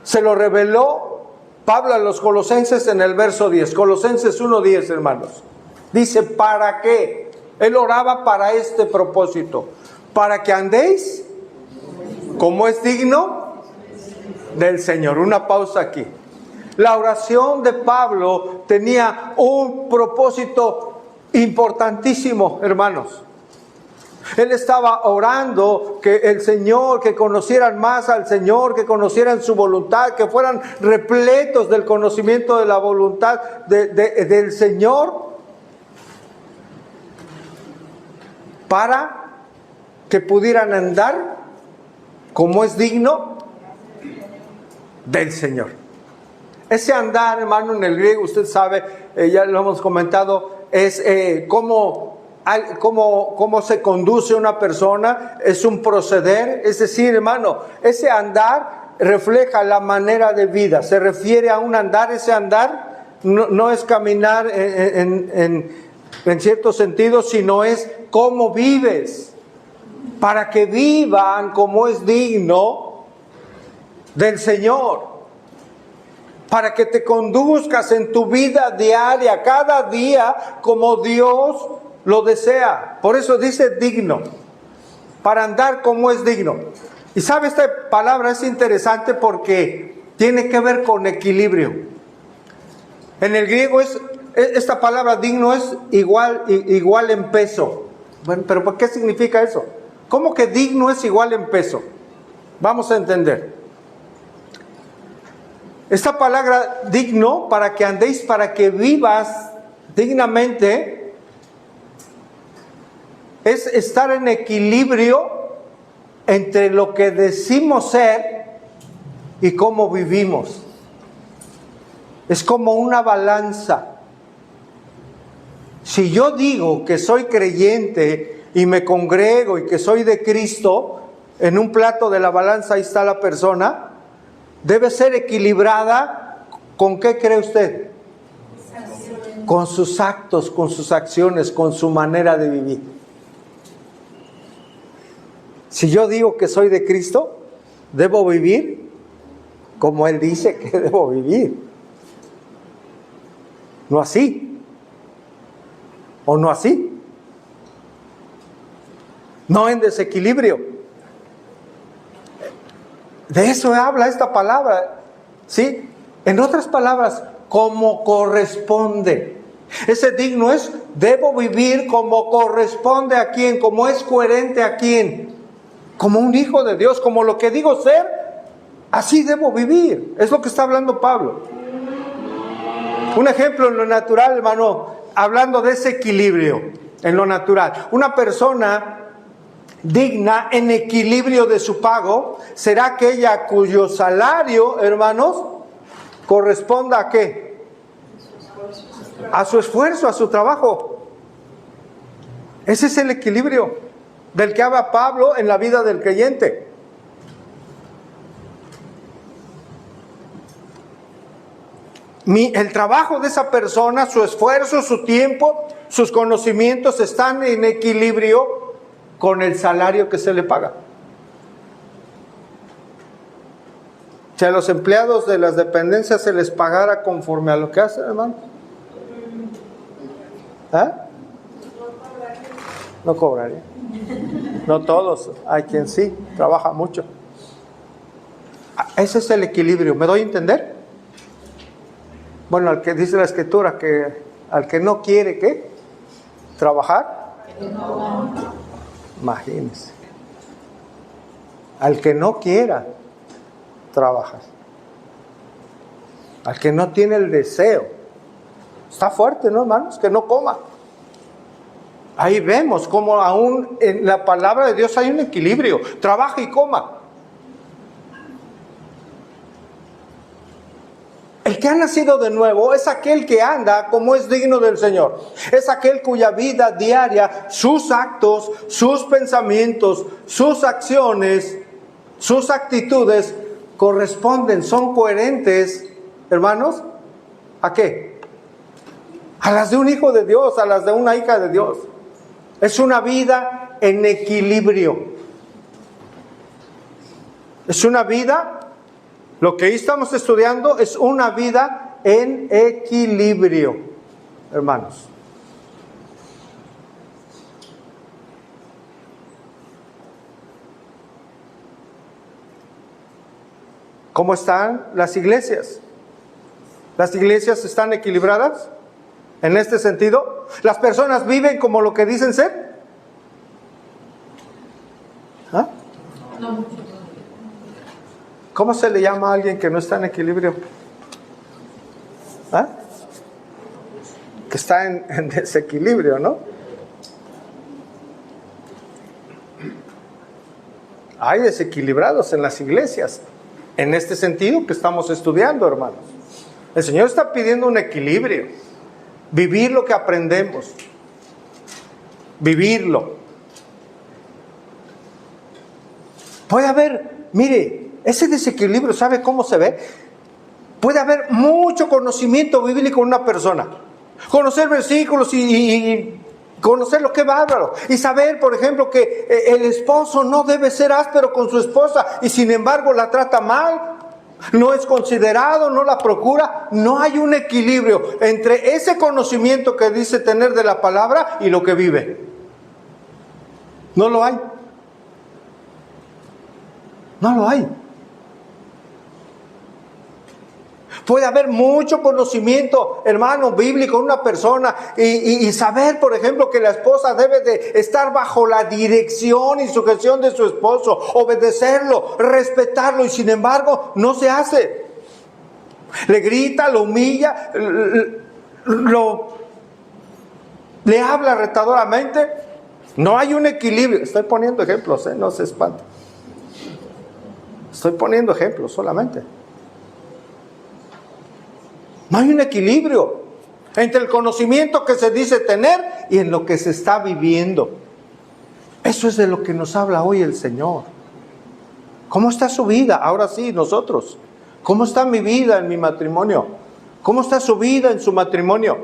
Speaker 1: se lo reveló Pablo a los colosenses en el verso 10. Colosenses 1:10, hermanos. Dice, ¿para qué? Él oraba para este propósito. Para que andéis como es digno del Señor. Una pausa aquí. La oración de Pablo tenía un propósito importantísimo, hermanos. Él estaba orando que el Señor, que conocieran más al Señor, que conocieran su voluntad, que fueran repletos del conocimiento de la voluntad del Señor, para que pudieran andar como es digno del Señor. Ese andar, hermano, en el griego, usted sabe, ya lo hemos comentado, es cómo se conduce una persona, es un proceder. Es decir, hermano, ese andar refleja la manera de vida, se refiere a un andar. Ese andar no es caminar en cierto sentido, sino es cómo vives, para que vivan como es digno del Señor. Para que te conduzcas en tu vida diaria, cada día, como Dios lo desea. Por eso dice digno, para andar como es digno. Y sabe, esta palabra es interesante porque tiene que ver con equilibrio. En el griego esta palabra digno es igual en peso. Bueno, pero ¿por qué significa eso? ¿Cómo que digno es igual en peso? Vamos a entender. Esta palabra digno, para que andéis, para que vivas dignamente, es estar en equilibrio entre lo que decimos ser y cómo vivimos. Es como una balanza. Si yo digo que soy creyente y me congrego y que soy de Cristo, en un plato de la balanza ahí está la persona. Debe ser equilibrada. ¿Con qué cree usted? Con sus actos, con sus acciones, con su manera de vivir. Si yo digo que soy de Cristo, debo vivir como Él dice que debo vivir. No así. O no así. No en desequilibrio. De eso habla esta palabra, ¿sí? En otras palabras, como corresponde. Ese digno es, debo vivir como corresponde a quién, como es coherente a quién, como un hijo de Dios, como lo que digo ser, así debo vivir. Es lo que está hablando Pablo. Un ejemplo en lo natural, hermano, hablando de ese equilibrio en lo natural. Una persona digna en equilibrio de su pago será aquella cuyo salario, hermanos, corresponda a qué? A su esfuerzo, a su trabajo. Ese es el equilibrio del que habla Pablo en la vida del creyente. El trabajo de esa persona, su esfuerzo, su tiempo, sus conocimientos están en equilibrio con el salario que se le paga. Si a los empleados de las dependencias se les pagara conforme a lo que hacen, hermano, no cobraría. No todos, hay quien sí, trabaja mucho. Ese es el equilibrio, ¿me doy a entender? Bueno, al que dice la Escritura que al que no quiere, ¿qué? Trabajar. Imagínense. Al que no quiera trabajar. Al que no tiene el deseo. Está fuerte, ¿no, hermanos? Que no coma. Ahí vemos cómo aún en la palabra de Dios hay un equilibrio. Trabaja y coma. El que ha nacido de nuevo es aquel que anda como es digno del Señor. Es aquel cuya vida diaria, sus actos, sus pensamientos, sus acciones, sus actitudes corresponden, son coherentes, hermanos, ¿a qué? A las de un hijo de Dios, a las de una hija de Dios. Es una vida en equilibrio. Es una vida, lo que estamos estudiando es una vida en equilibrio, hermanos. ¿Cómo están las iglesias? ¿Las iglesias están equilibradas en este sentido? ¿Las personas viven como lo que dicen ser? ¿Ah?
Speaker 2: No.
Speaker 1: ¿Cómo se le llama a alguien que no está en equilibrio? ¿Ah? Que está en desequilibrio, ¿no? Hay desequilibrados en las iglesias, en este sentido que estamos estudiando, hermanos. El Señor está pidiendo un equilibrio, vivir lo que aprendemos, vivirlo. Puede haber, mire, ese desequilibrio, ¿sabe cómo se ve? Puede haber mucho conocimiento bíblico en una persona. Conocer versículos y conocer lo que es bárbaro. Y saber, por ejemplo, que el esposo no debe ser áspero con su esposa y sin embargo la trata mal. No es considerado, no la procura. No hay un equilibrio entre ese conocimiento que dice tener de la palabra y lo que vive. No lo hay. No lo hay. Puede haber mucho conocimiento, hermano, bíblico en una persona y saber, por ejemplo, que la esposa debe de estar bajo la dirección y sujeción de su esposo, obedecerlo, respetarlo, y sin embargo no se hace. Le grita, lo humilla, le habla retadoramente. No hay un equilibrio. Estoy poniendo ejemplos, no se espanten. Estoy poniendo ejemplos solamente. No hay un equilibrio entre el conocimiento que se dice tener y en lo que se está viviendo. Eso es de lo que nos habla hoy el Señor. ¿Cómo está su vida? Ahora sí, nosotros. ¿Cómo está mi vida en mi matrimonio? ¿Cómo está su vida en su matrimonio?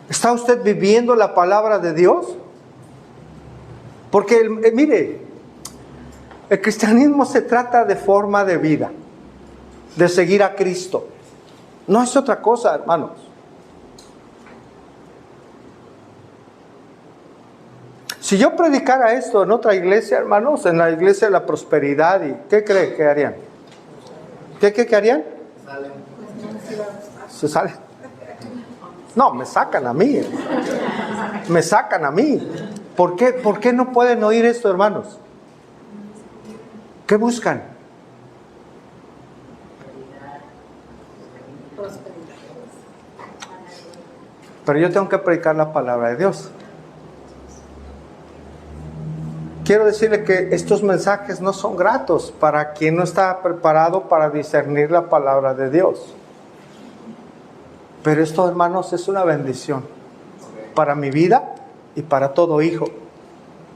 Speaker 1: ¿Está usted viviendo la palabra de Dios? Porque, mire, el cristianismo se trata de forma de vida, de seguir a Cristo. No es otra cosa, hermanos. Si yo predicara esto en otra iglesia, hermanos, en la iglesia de la prosperidad, ¿qué cree que harían? ¿Qué harían? Se salen. No, me sacan a mí. Me sacan a mí. ¿Por qué no pueden oír esto, hermanos? ¿Qué buscan? Pero yo tengo que predicar la palabra de Dios. Quiero decirle que estos mensajes no son gratos para quien no está preparado para discernir la palabra de Dios. Pero esto, hermanos, es una bendición para mi vida y para todo hijo.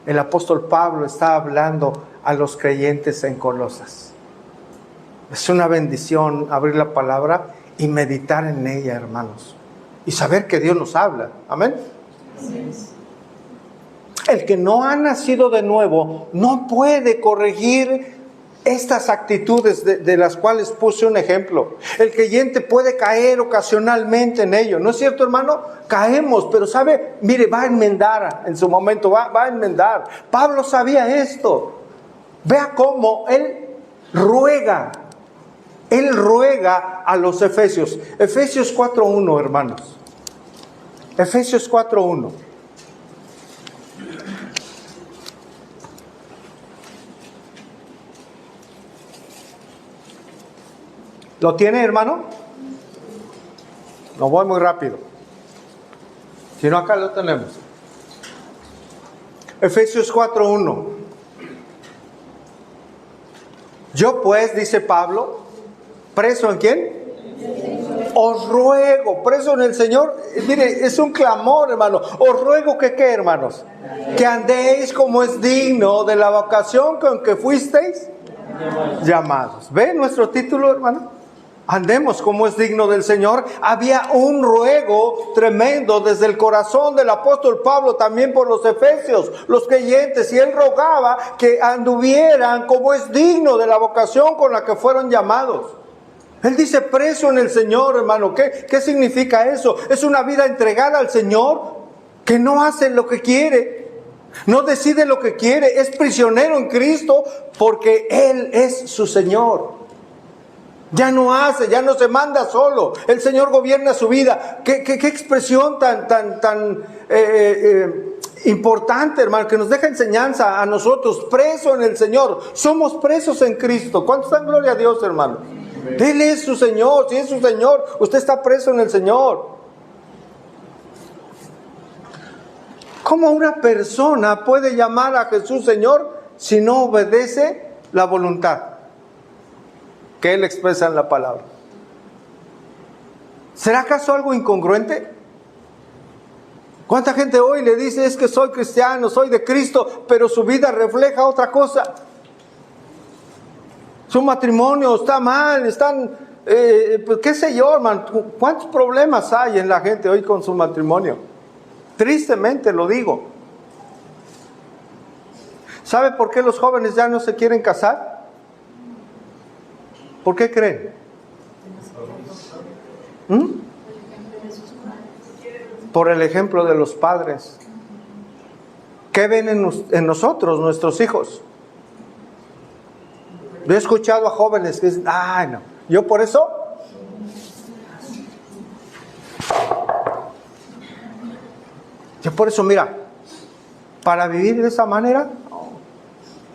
Speaker 1: El apóstol Pablo está hablando a los creyentes en Colosas. Es una bendición abrir la palabra y meditar en ella, hermanos. Y saber que Dios nos habla. Amén. El que no ha nacido de nuevo no puede corregir estas actitudes de las cuales puse un ejemplo. El creyente puede caer ocasionalmente en ello. ¿No es cierto, hermano? Caemos, pero sabe, mire, va a enmendar en su momento, va a enmendar. Pablo sabía esto. Vea cómo él ruega a los Efesios. Efesios 4:1, hermanos. Efesios 4:1. ¿Lo tiene, hermano? No voy muy rápido. Si no, acá lo tenemos. Efesios 4:1. Yo pues, dice Pablo, ¿preso en quién? Os ruego, preso en el Señor. Mire, es un clamor, hermano. Os ruego que, ¿qué, hermanos? Que andéis como es digno de la vocación con que fuisteis llamados. ¿Ve nuestro título, hermano? Andemos como es digno del Señor. Había un ruego tremendo desde el corazón del apóstol Pablo también por los efesios, los creyentes, y él rogaba que anduvieran como es digno de la vocación con la que fueron llamados. Él dice preso en el Señor, hermano. ¿Qué significa eso? Es una vida entregada al Señor, que no hace lo que quiere, no decide lo que quiere, es prisionero en Cristo porque Él es su Señor. Ya no hace, ya no se manda solo. El Señor gobierna su vida. ¿Qué expresión tan importante, hermano, que nos deja enseñanza a nosotros, preso en el Señor. Somos presos en Cristo. ¿Cuántos dan gloria a Dios, hermano? Él es su Señor. Si es su Señor, usted está preso en el Señor. ¿Cómo una persona puede llamar a Jesús Señor si no obedece la voluntad que Él expresa en la palabra? ¿Será acaso algo incongruente? ¿Cuánta gente hoy le dice es que soy cristiano, soy de Cristo, pero su vida refleja otra cosa? Su matrimonio está mal, están, pues qué sé yo, hermano. ¿Cuántos problemas hay en la gente hoy con su matrimonio? Tristemente lo digo. ¿Sabe por qué los jóvenes ya no se quieren casar? ¿Por qué creen? Por el ejemplo de los padres. ¿Qué ven en nosotros, nuestros hijos? Yo he escuchado a jóvenes que dicen, ay no, yo por eso mira, para vivir de esa manera,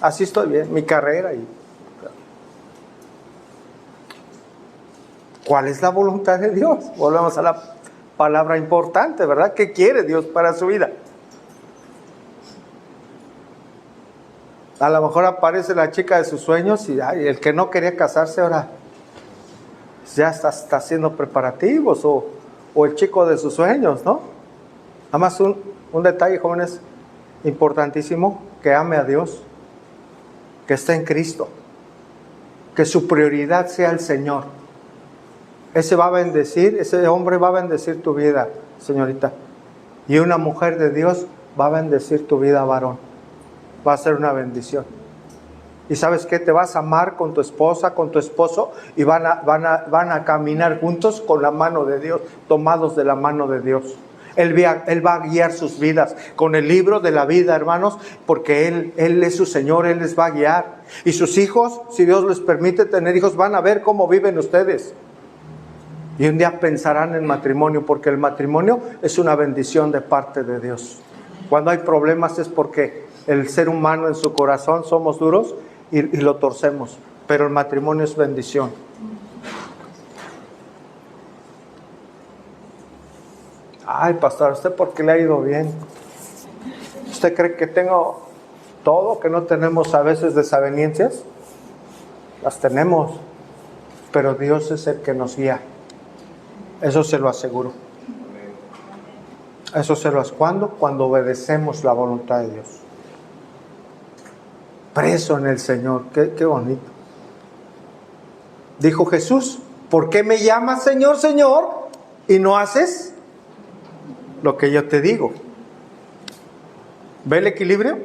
Speaker 1: así estoy bien, mi carrera. ¿Cuál es la voluntad de Dios? Volvemos a la palabra importante, ¿verdad? ¿Qué quiere Dios para su vida? A lo mejor aparece la chica de sus sueños y ay, el que no quería casarse ahora ya está haciendo preparativos, o el chico de sus sueños, ¿no? Nada más un detalle, jóvenes, importantísimo: que ame a Dios, que esté en Cristo, que su prioridad sea el Señor. Ese va a bendecir, ese hombre va a bendecir tu vida, señorita. Y una mujer de Dios va a bendecir tu vida, varón. Va a ser una bendición. ¿Y sabes qué? Te vas a amar con tu esposa, con tu esposo, y van a caminar juntos con la mano de Dios, tomados de la mano de Dios. Él va a guiar sus vidas con el libro de la vida, hermanos, porque Él es su Señor, Él les va a guiar. Y sus hijos, si Dios les permite tener hijos, van a ver cómo viven ustedes. Y un día pensarán en matrimonio, porque el matrimonio es una bendición de parte de Dios. Cuando hay problemas es porque el ser humano en su corazón somos duros y lo torcemos, pero el matrimonio es bendición. Ay, pastor, ¿usted por qué le ha ido bien? ¿Usted cree que tengo todo, que no tenemos a veces desavenencias? Las tenemos, pero Dios es el que nos guía. Eso se lo aseguro. Eso se lo aseguro cuando obedecemos la voluntad de Dios. Preso en el Señor, qué bonito. Dijo Jesús: ¿por qué me llamas Señor, Señor, y no haces lo que yo te digo? ¿Ve el equilibrio?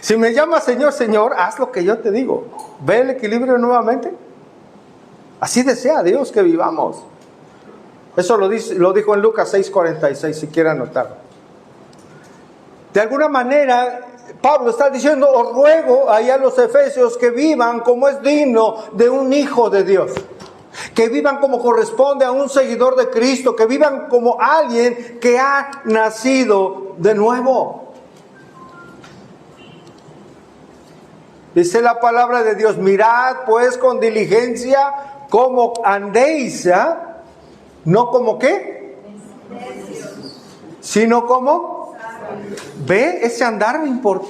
Speaker 1: Si me llamas Señor, Señor, haz lo que yo te digo. ¿Ve el equilibrio nuevamente? Así desea Dios que vivamos. Eso lo dijo en Lucas 6:46, si quieren anotarlo. De alguna manera, Pablo está diciendo, os ruego ahí a los efesios que vivan como es digno de un hijo de Dios. Que vivan como corresponde a un seguidor de Cristo. Que vivan como alguien que ha nacido de nuevo. Dice la palabra de Dios, mirad pues con diligencia cómo andéis, ¿ya? No como qué, sino como, ve, ese andar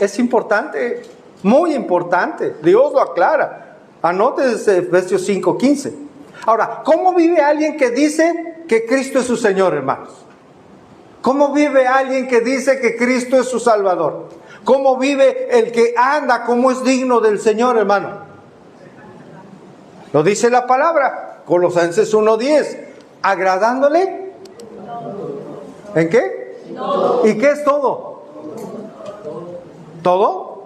Speaker 1: es importante, muy importante. Dios lo aclara. Anote desde Efesios 5:15. Ahora, ¿cómo vive alguien que dice que Cristo es su Señor, hermanos? ¿Cómo vive alguien que dice que Cristo es su Salvador? ¿Cómo vive el que anda como es digno del Señor, hermano? Lo dice la palabra, Colosenses 1:10, agradándole. ¿En qué? ¿Y qué es todo? ¿Todo?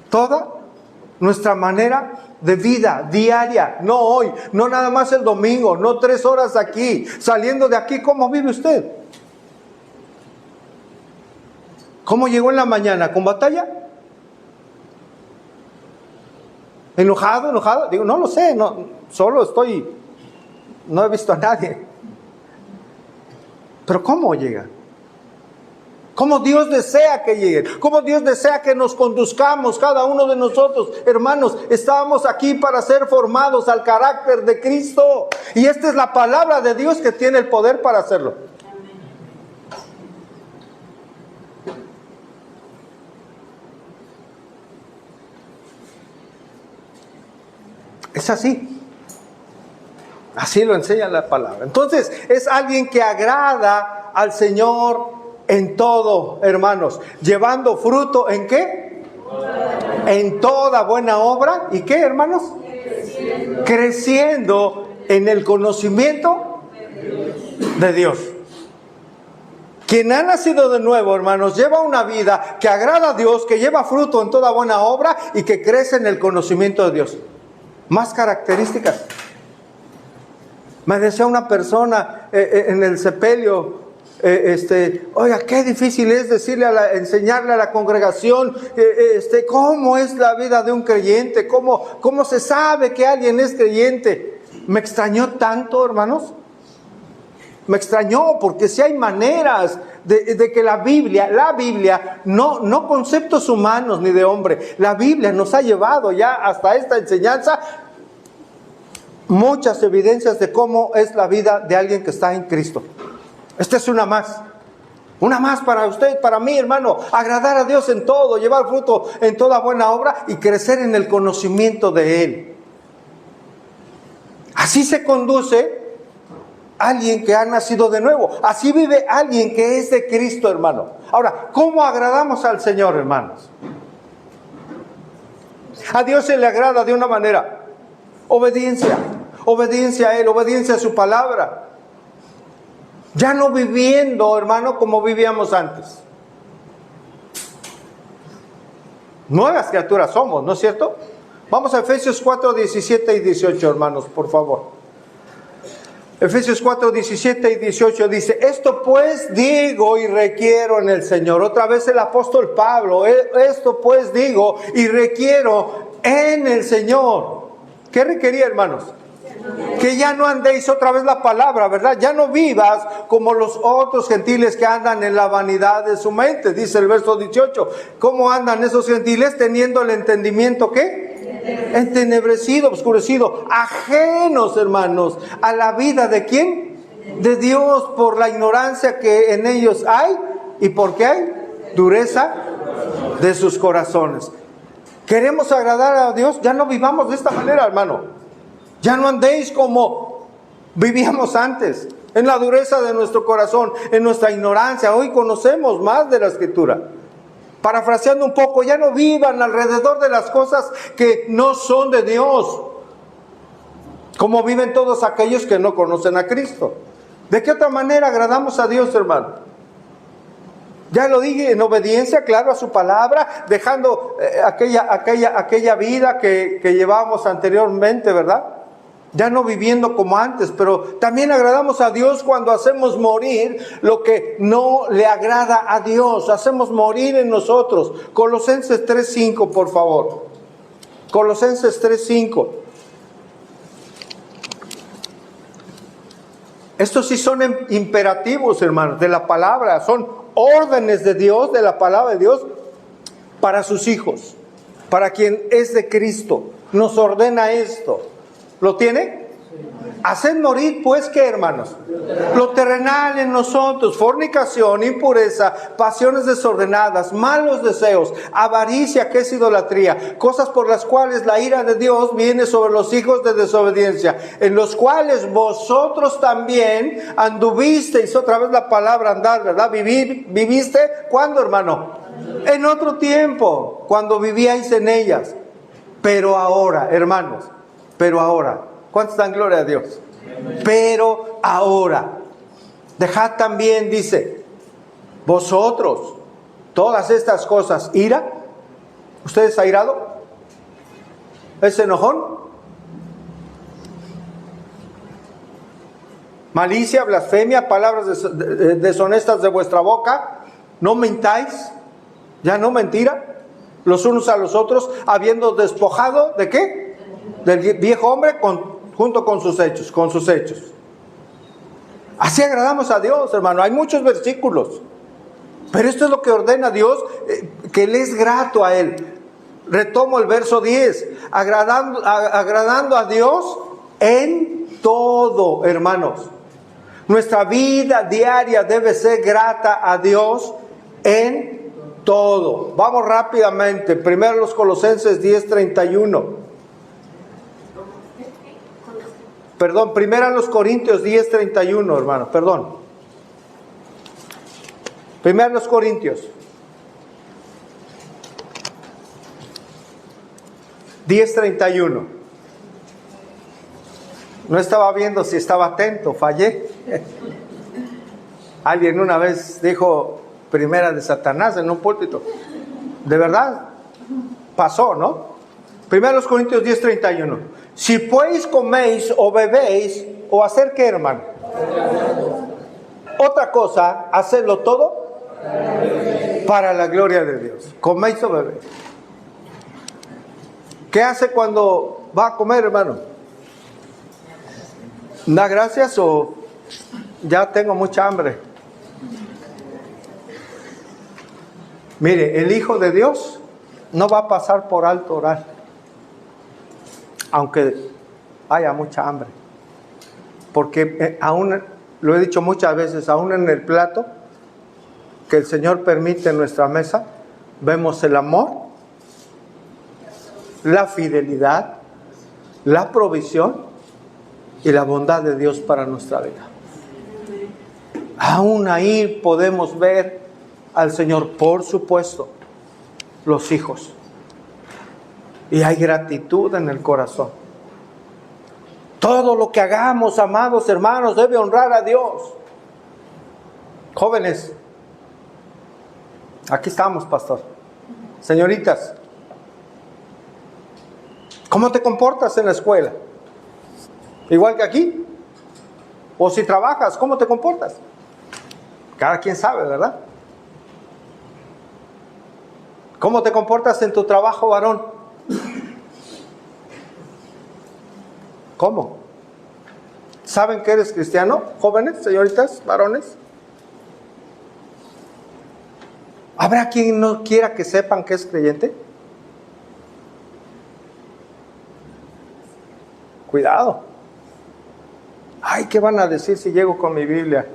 Speaker 1: Toda nuestra manera de vida diaria, no hoy, no nada más el domingo, no 3 horas aquí, saliendo de aquí. ¿Cómo vive usted? ¿Cómo llegó en la mañana? ¿Con batalla? ¿Enojado? Digo, no lo sé, no he visto a nadie. Pero ¿cómo llega? ¿Cómo Dios desea que llegue? ¿Cómo Dios desea que nos conduzcamos cada uno de nosotros? Hermanos, estábamos aquí para ser formados al carácter de Cristo. Y esta es la palabra de Dios que tiene el poder para hacerlo. Es así. Así lo enseña la palabra. Entonces, es alguien que agrada al Señor en todo, hermanos. Llevando fruto, ¿en qué? En toda buena obra. ¿Y qué, hermanos? Creciendo en el conocimiento de Dios. Quien ha nacido de nuevo, hermanos, lleva una vida que agrada a Dios, que lleva fruto en toda buena obra y que crece en el conocimiento de Dios. Más características. Me decía una persona en el sepelio, oiga, qué difícil es enseñarle a la congregación, cómo es la vida de un creyente, cómo se sabe que alguien es creyente. Me extrañó tanto, hermanos. Me extrañó porque si hay maneras de que la Biblia, no conceptos humanos ni de hombre, la Biblia nos ha llevado ya hasta esta enseñanza, muchas evidencias de cómo es la vida de alguien que está en Cristo. Esta es una más para usted, para mí, hermano, agradar a Dios en todo, llevar fruto en toda buena obra y crecer en el conocimiento de Él. Así se conduce alguien que ha nacido de nuevo. Así vive alguien que es de Cristo, hermano. Ahora, ¿cómo agradamos al Señor, hermanos? A Dios se le agrada de una manera: obediencia a Él, obediencia a su palabra. Ya no viviendo, hermano, como vivíamos antes. Nuevas criaturas somos, ¿no es cierto? Vamos a Efesios 4, 17 y 18, hermanos, por favor. Efesios 4, 17 y 18 dice: esto pues digo y requiero en el Señor. Otra vez el apóstol Pablo: esto pues digo y requiero en el Señor. ¿Qué requería, hermanos? Que ya no andéis, otra vez la palabra, ¿verdad? Ya no vivas como los otros gentiles que andan en la vanidad de su mente. Dice el verso 18. ¿Cómo andan esos gentiles? Teniendo el entendimiento, ¿qué? Entenebrecido, oscurecido, ajenos, hermanos, a la vida ¿de quién? De Dios, por la ignorancia que en ellos hay. ¿Y por qué hay? Dureza de sus corazones. ¿Queremos agradar a Dios? Ya no vivamos de esta manera, hermano. Ya no andéis como vivíamos antes, en la dureza de nuestro corazón, en nuestra ignorancia. Hoy conocemos más de la Escritura. Parafraseando un poco, ya no vivan alrededor de las cosas que no son de Dios, como viven todos aquellos que no conocen a Cristo. ¿De qué otra manera agradamos a Dios, hermano? Ya lo dije, en obediencia, claro, a su palabra, dejando aquella vida que llevábamos anteriormente, ¿verdad? Ya no viviendo como antes, pero también agradamos a Dios cuando hacemos morir lo que no le agrada a Dios. Hacemos morir en nosotros. Colosenses 3:5, por favor. Colosenses 3:5. Estos sí son imperativos, hermanos, de la palabra. Son órdenes de Dios, de la palabra de Dios, para sus hijos, para quien es de Cristo. Nos ordena esto. ¿Lo tiene? Haced morir, pues, ¿qué, hermanos? Lo terrenal en nosotros: fornicación, impureza, pasiones desordenadas, malos deseos, avaricia, que es idolatría, cosas por las cuales la ira de Dios viene sobre los hijos de desobediencia, en los cuales vosotros también anduvisteis. Otra vez la palabra andar, ¿verdad? ¿Viviste? ¿Cuándo, hermano? En otro tiempo, cuando vivíais en ellas. Pero ahora, hermanos, ¿cuántos dan gloria a Dios? Pero ahora, dejad también, dice, vosotros todas estas cosas: ira. ¿Usted es airado? ¿Es enojón? Malicia, blasfemia, palabras deshonestas de vuestra boca. No mentáis. Ya no mentira los unos a los otros, habiendo despojado ¿de qué? Del viejo hombre junto con sus hechos. Así agradamos a Dios, hermano. Hay muchos versículos, pero esto es lo que ordena Dios, que le es grato a Él. Retomo el verso 10: agradando a Dios en todo, hermanos. Nuestra vida diaria debe ser grata a Dios en todo. Vamos rápidamente. Primero los Colosenses 10:31. Perdón, primero los Corintios 10:31, hermano, perdón. Primero los Corintios 10:31. No estaba viendo si estaba atento, fallé. Alguien una vez dijo primera de Satanás en un púlpito. De verdad, pasó, ¿no? Primero los Corintios 10:31. Si pues coméis o bebéis, o hacer qué, hermano. Otra cosa, hacerlo todo para la gloria de Dios. Coméis o bebéis. ¿Qué hace cuando va a comer, hermano? ¿Da gracias o ya tengo mucha hambre? Mire, el Hijo de Dios no va a pasar por alto orar, aunque haya mucha hambre. Porque aún, lo he dicho muchas veces, aún en el plato que el Señor permite en nuestra mesa, vemos el amor, la fidelidad, la provisión y la bondad de Dios para nuestra vida. Aún ahí podemos ver al Señor, por supuesto, los hijos. Y hay gratitud en el corazón. Todo lo que hagamos, amados hermanos, debe honrar a Dios. Jóvenes, aquí estamos, pastor. Señoritas, ¿cómo te comportas en la escuela? ¿Igual que aquí? O si trabajas, ¿cómo te comportas? Cada quien sabe, ¿verdad? ¿Cómo te comportas en tu trabajo, varón? ¿Cómo? ¿Saben que eres cristiano, jóvenes, señoritas, varones? ¿Habrá quien no quiera que sepan que es creyente? Cuidado. Ay, ¿qué van a decir si llego con mi Biblia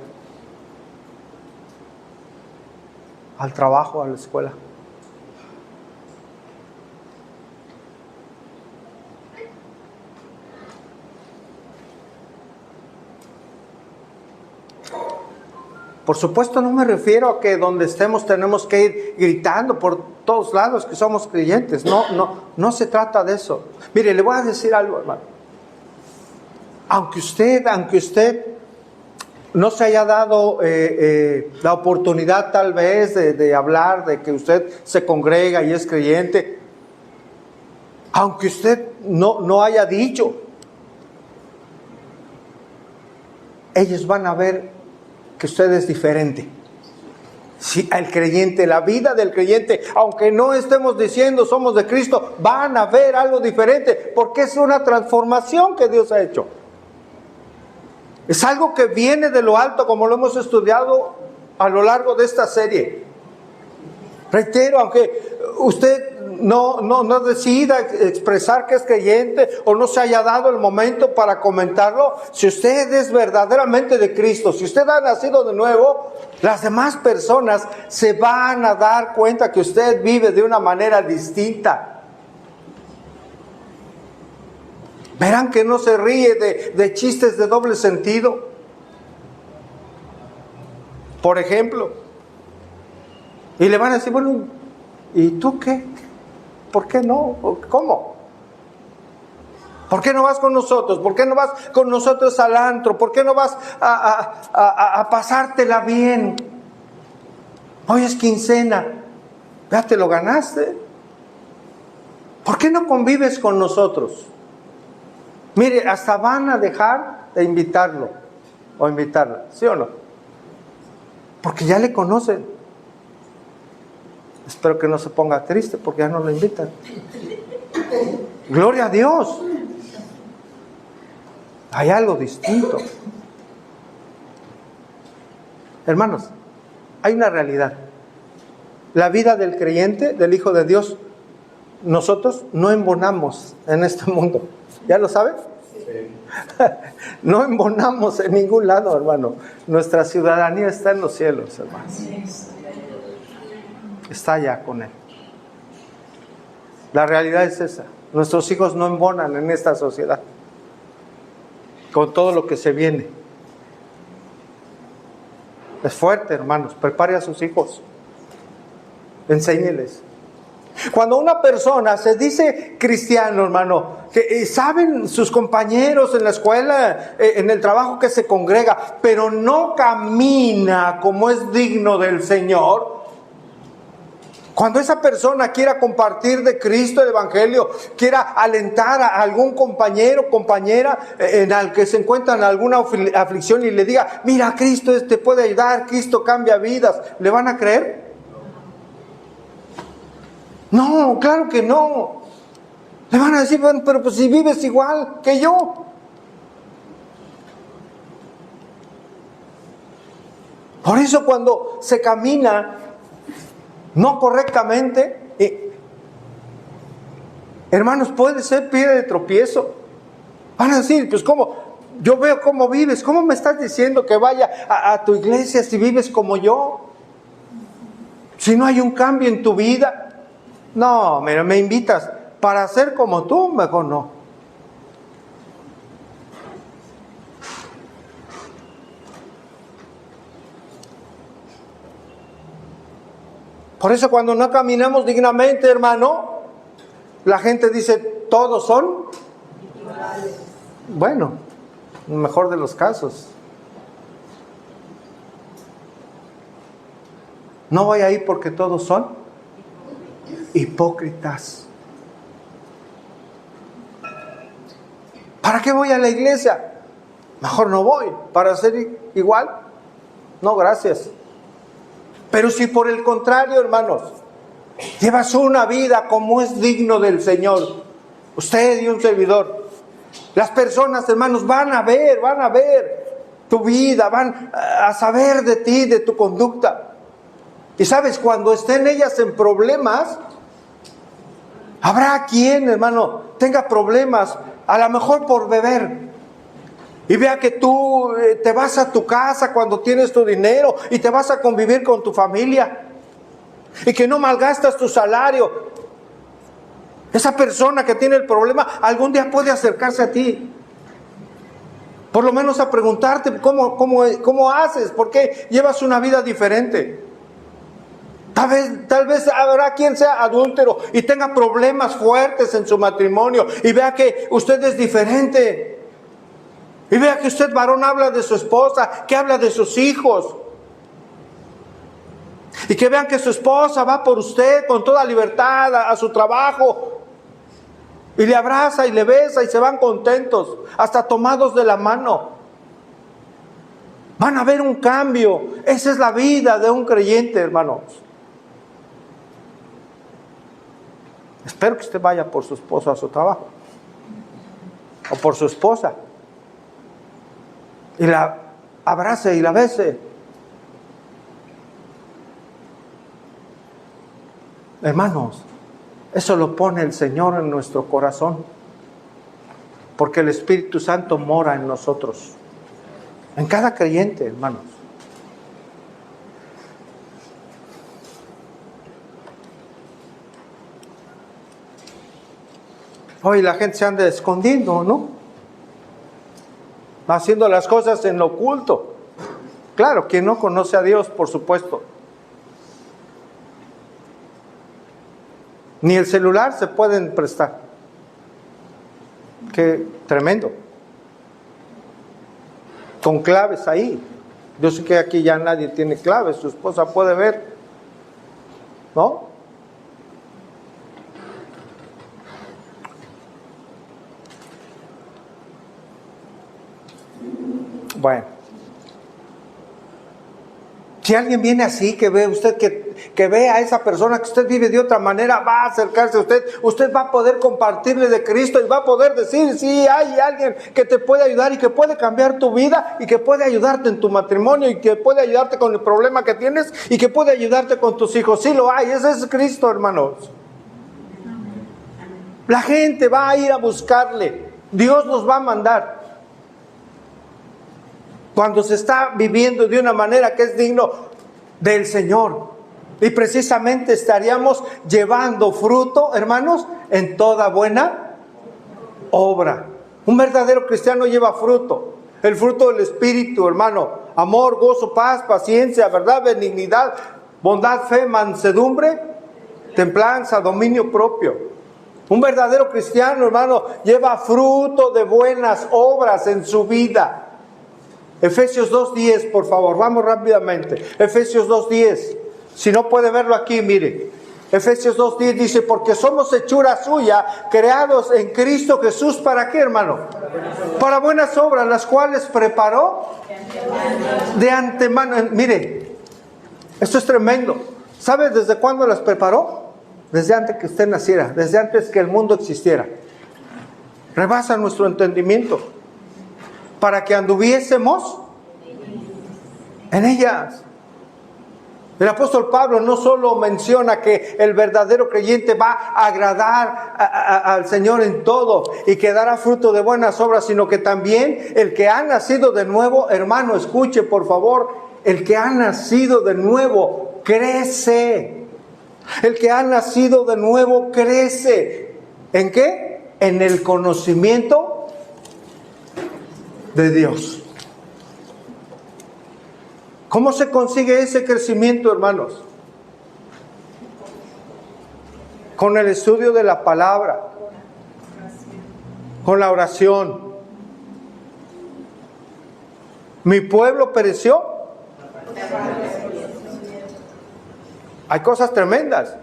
Speaker 1: al trabajo, a la escuela? Por supuesto, no me refiero a que donde estemos tenemos que ir gritando por todos lados que somos creyentes. No se trata de eso. Mire, le voy a decir algo, hermano. Aunque usted no se haya dado la oportunidad tal vez de hablar, de que usted se congrega y es creyente, aunque usted no haya dicho, ellos van a ver que usted es diferente. Si el creyente, la vida del creyente, aunque no estemos diciendo somos de Cristo, van a ver algo diferente, porque es una transformación que Dios ha hecho. Es algo que viene de lo alto, como lo hemos estudiado a lo largo de esta serie. Reitero, aunque usted no decida expresar que es creyente o no se haya dado el momento para comentarlo, si usted es verdaderamente de Cristo, si usted ha nacido de nuevo, las demás personas se van a dar cuenta que usted vive de una manera distinta. Verán que no se ríe de chistes de doble sentido. Por ejemplo, y le van a decir, bueno, ¿y tú qué? ¿Por qué no? ¿Cómo? ¿Por qué no vas con nosotros? ¿Por qué no vas con nosotros al antro? ¿Por qué no vas a pasártela bien? Hoy es quincena, ya te lo ganaste. ¿Por qué no convives con nosotros? Mire, hasta van a dejar de invitarlo o invitarla, ¿sí o no? Porque ya le conocen. Espero que no se ponga triste porque ya no lo invitan. Gloria a Dios. Hay algo distinto. Hermanos, hay una realidad. La vida del creyente, del Hijo de Dios, nosotros no embonamos en este mundo. ¿Ya lo saben? Sí. No embonamos en ningún lado, hermano. Nuestra ciudadanía está en los cielos, hermanos. Está allá con Él. La realidad es esa. Nuestros hijos no embonan en esta sociedad, con todo lo que se viene. Es fuerte, hermanos. Prepare a sus hijos. Enséñeles. Cuando una persona se dice cristiano, hermano, que saben sus compañeros en la escuela, en el trabajo, que se congrega, pero no camina como es digno del Señor. Cuando esa persona quiera compartir de Cristo el Evangelio, quiera alentar a algún compañero, compañera en el que se encuentra en alguna aflicción y le diga, mira, Cristo te puede ayudar, Cristo cambia vidas, ¿le van a creer? No, claro que no. Le van a decir, bueno, pero pues si vives igual que yo. Por eso cuando se camina no correctamente, hermanos, puede ser piedra de tropiezo. Van a decir, pues ¿cómo? Yo veo cómo vives, ¿cómo me estás diciendo que vaya a tu iglesia si vives como yo? Si no hay un cambio en tu vida. No, mira, me invitas para ser como tú, mejor no. Por eso cuando no caminamos dignamente, hermano, la gente dice, todos son iguales. Bueno, en el mejor de los casos. No voy a ir porque todos son hipócritas. ¿Para qué voy a la iglesia? Mejor no voy, para ser igual. No, gracias. Pero si por el contrario, hermanos, llevas una vida como es digno del Señor, usted y un servidor, las personas, hermanos, van a ver tu vida, van a saber de ti, de tu conducta. Y sabes, cuando estén ellas en problemas, habrá quien, hermano, tenga problemas, a lo mejor por beber. Y vea que tú te vas a tu casa cuando tienes tu dinero y te vas a convivir con tu familia. Y que no malgastas tu salario. Esa persona que tiene el problema algún día puede acercarse a ti. Por lo menos a preguntarte cómo haces, por qué llevas una vida diferente. Tal vez habrá quien sea adúltero y tenga problemas fuertes en su matrimonio y vea que usted es diferente. Y vea que usted, varón, habla de su esposa, que habla de sus hijos. Y que vean que su esposa va por usted con toda libertad a su trabajo. Y le abraza y le besa y se van contentos, hasta tomados de la mano. Van a ver un cambio. Esa es la vida de un creyente, hermanos. Espero que usted vaya por su esposo a su trabajo. O por su esposa. Y la abrace y la bese. Hermanos, eso lo pone el Señor en nuestro corazón. Porque el Espíritu Santo mora en nosotros. En cada creyente, hermanos. Hoy la gente se anda escondiendo, ¿no? Haciendo las cosas en lo oculto. Claro, quien no conoce a Dios, por supuesto. Ni el celular se pueden prestar. Qué tremendo. Con claves ahí. Yo sé que aquí ya nadie tiene claves, su esposa puede ver, ¿no? Bueno. Si alguien viene así, que ve usted, que ve a esa persona que usted vive de otra manera, va a acercarse a usted, usted va a poder compartirle de Cristo y va a poder decir, sí, hay alguien que te puede ayudar y que puede cambiar tu vida y que puede ayudarte en tu matrimonio y que puede ayudarte con el problema que tienes y que puede ayudarte con tus hijos. Sí lo hay, ese es Cristo, hermanos. La gente va a ir a buscarle, Dios los va a mandar. Cuando se está viviendo de una manera que es digno del Señor. Y precisamente estaríamos llevando fruto, hermanos, en toda buena obra. Un verdadero cristiano lleva fruto. El fruto del Espíritu, hermano. Amor, gozo, paz, paciencia, verdad, benignidad, bondad, fe, mansedumbre, templanza, dominio propio. Un verdadero cristiano, hermano, lleva fruto de buenas obras en su vida. Efesios 2:10, por favor, vamos rápidamente. Efesios 2:10. Si no puede verlo aquí, mire. Efesios 2:10 dice, porque somos hechura suya, creados en Cristo Jesús, ¿para qué, hermano? Para buenas obras, las cuales preparó de antemano. Mire, esto es tremendo. ¿Sabe desde cuándo las preparó? Desde antes que usted naciera, desde antes que el mundo existiera. Rebasa nuestro entendimiento. Para que anduviésemos en ellas. El apóstol Pablo no solo menciona que el verdadero creyente va a agradar al Señor en todo y que dará fruto de buenas obras, sino que también el que ha nacido de nuevo, hermano, escuche por favor, el que ha nacido de nuevo crece. El que ha nacido de nuevo crece. ¿En qué? En el conocimiento de Dios. ¿Cómo se consigue ese crecimiento, hermanos? Con el estudio de la palabra, con la oración. ¿Mi pueblo pereció? Hay cosas tremendas.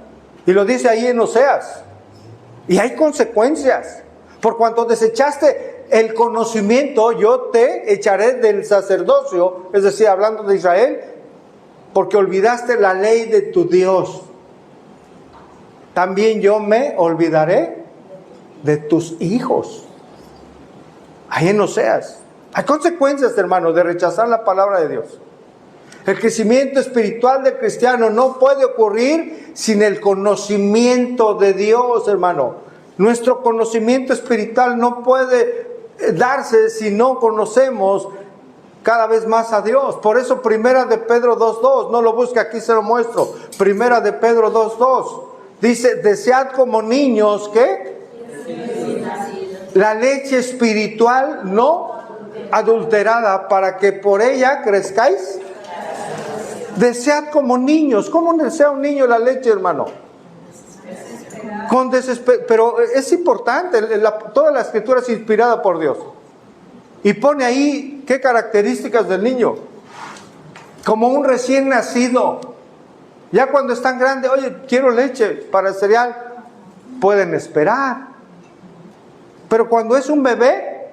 Speaker 1: Y lo dice ahí en Oseas. Y hay consecuencias. Por cuanto desechaste el conocimiento, yo te echaré del sacerdocio, es decir, hablando de Israel, porque olvidaste la ley de tu Dios. También yo me olvidaré de tus hijos. Ahí en Oseas. Hay consecuencias, hermano, de rechazar la palabra de Dios. El crecimiento espiritual del cristiano no puede ocurrir sin el conocimiento de Dios, hermano. Nuestro conocimiento espiritual no puede darse si no conocemos cada vez más a Dios. Por eso Primera de Pedro 2:2, no lo busque, aquí se lo muestro. Primera de Pedro 2:2 dice, desead como niños, ¿qué? La leche espiritual no adulterada, para que por ella crezcáis. Desead como niños. ¿Cómo desea un niño la leche, hermano? Con desespero. Pero es importante, toda la escritura es inspirada por Dios. Y pone ahí qué características del niño. Como un recién nacido. Ya cuando están grandes, oye, quiero leche para el cereal, pueden esperar. Pero cuando es un bebé,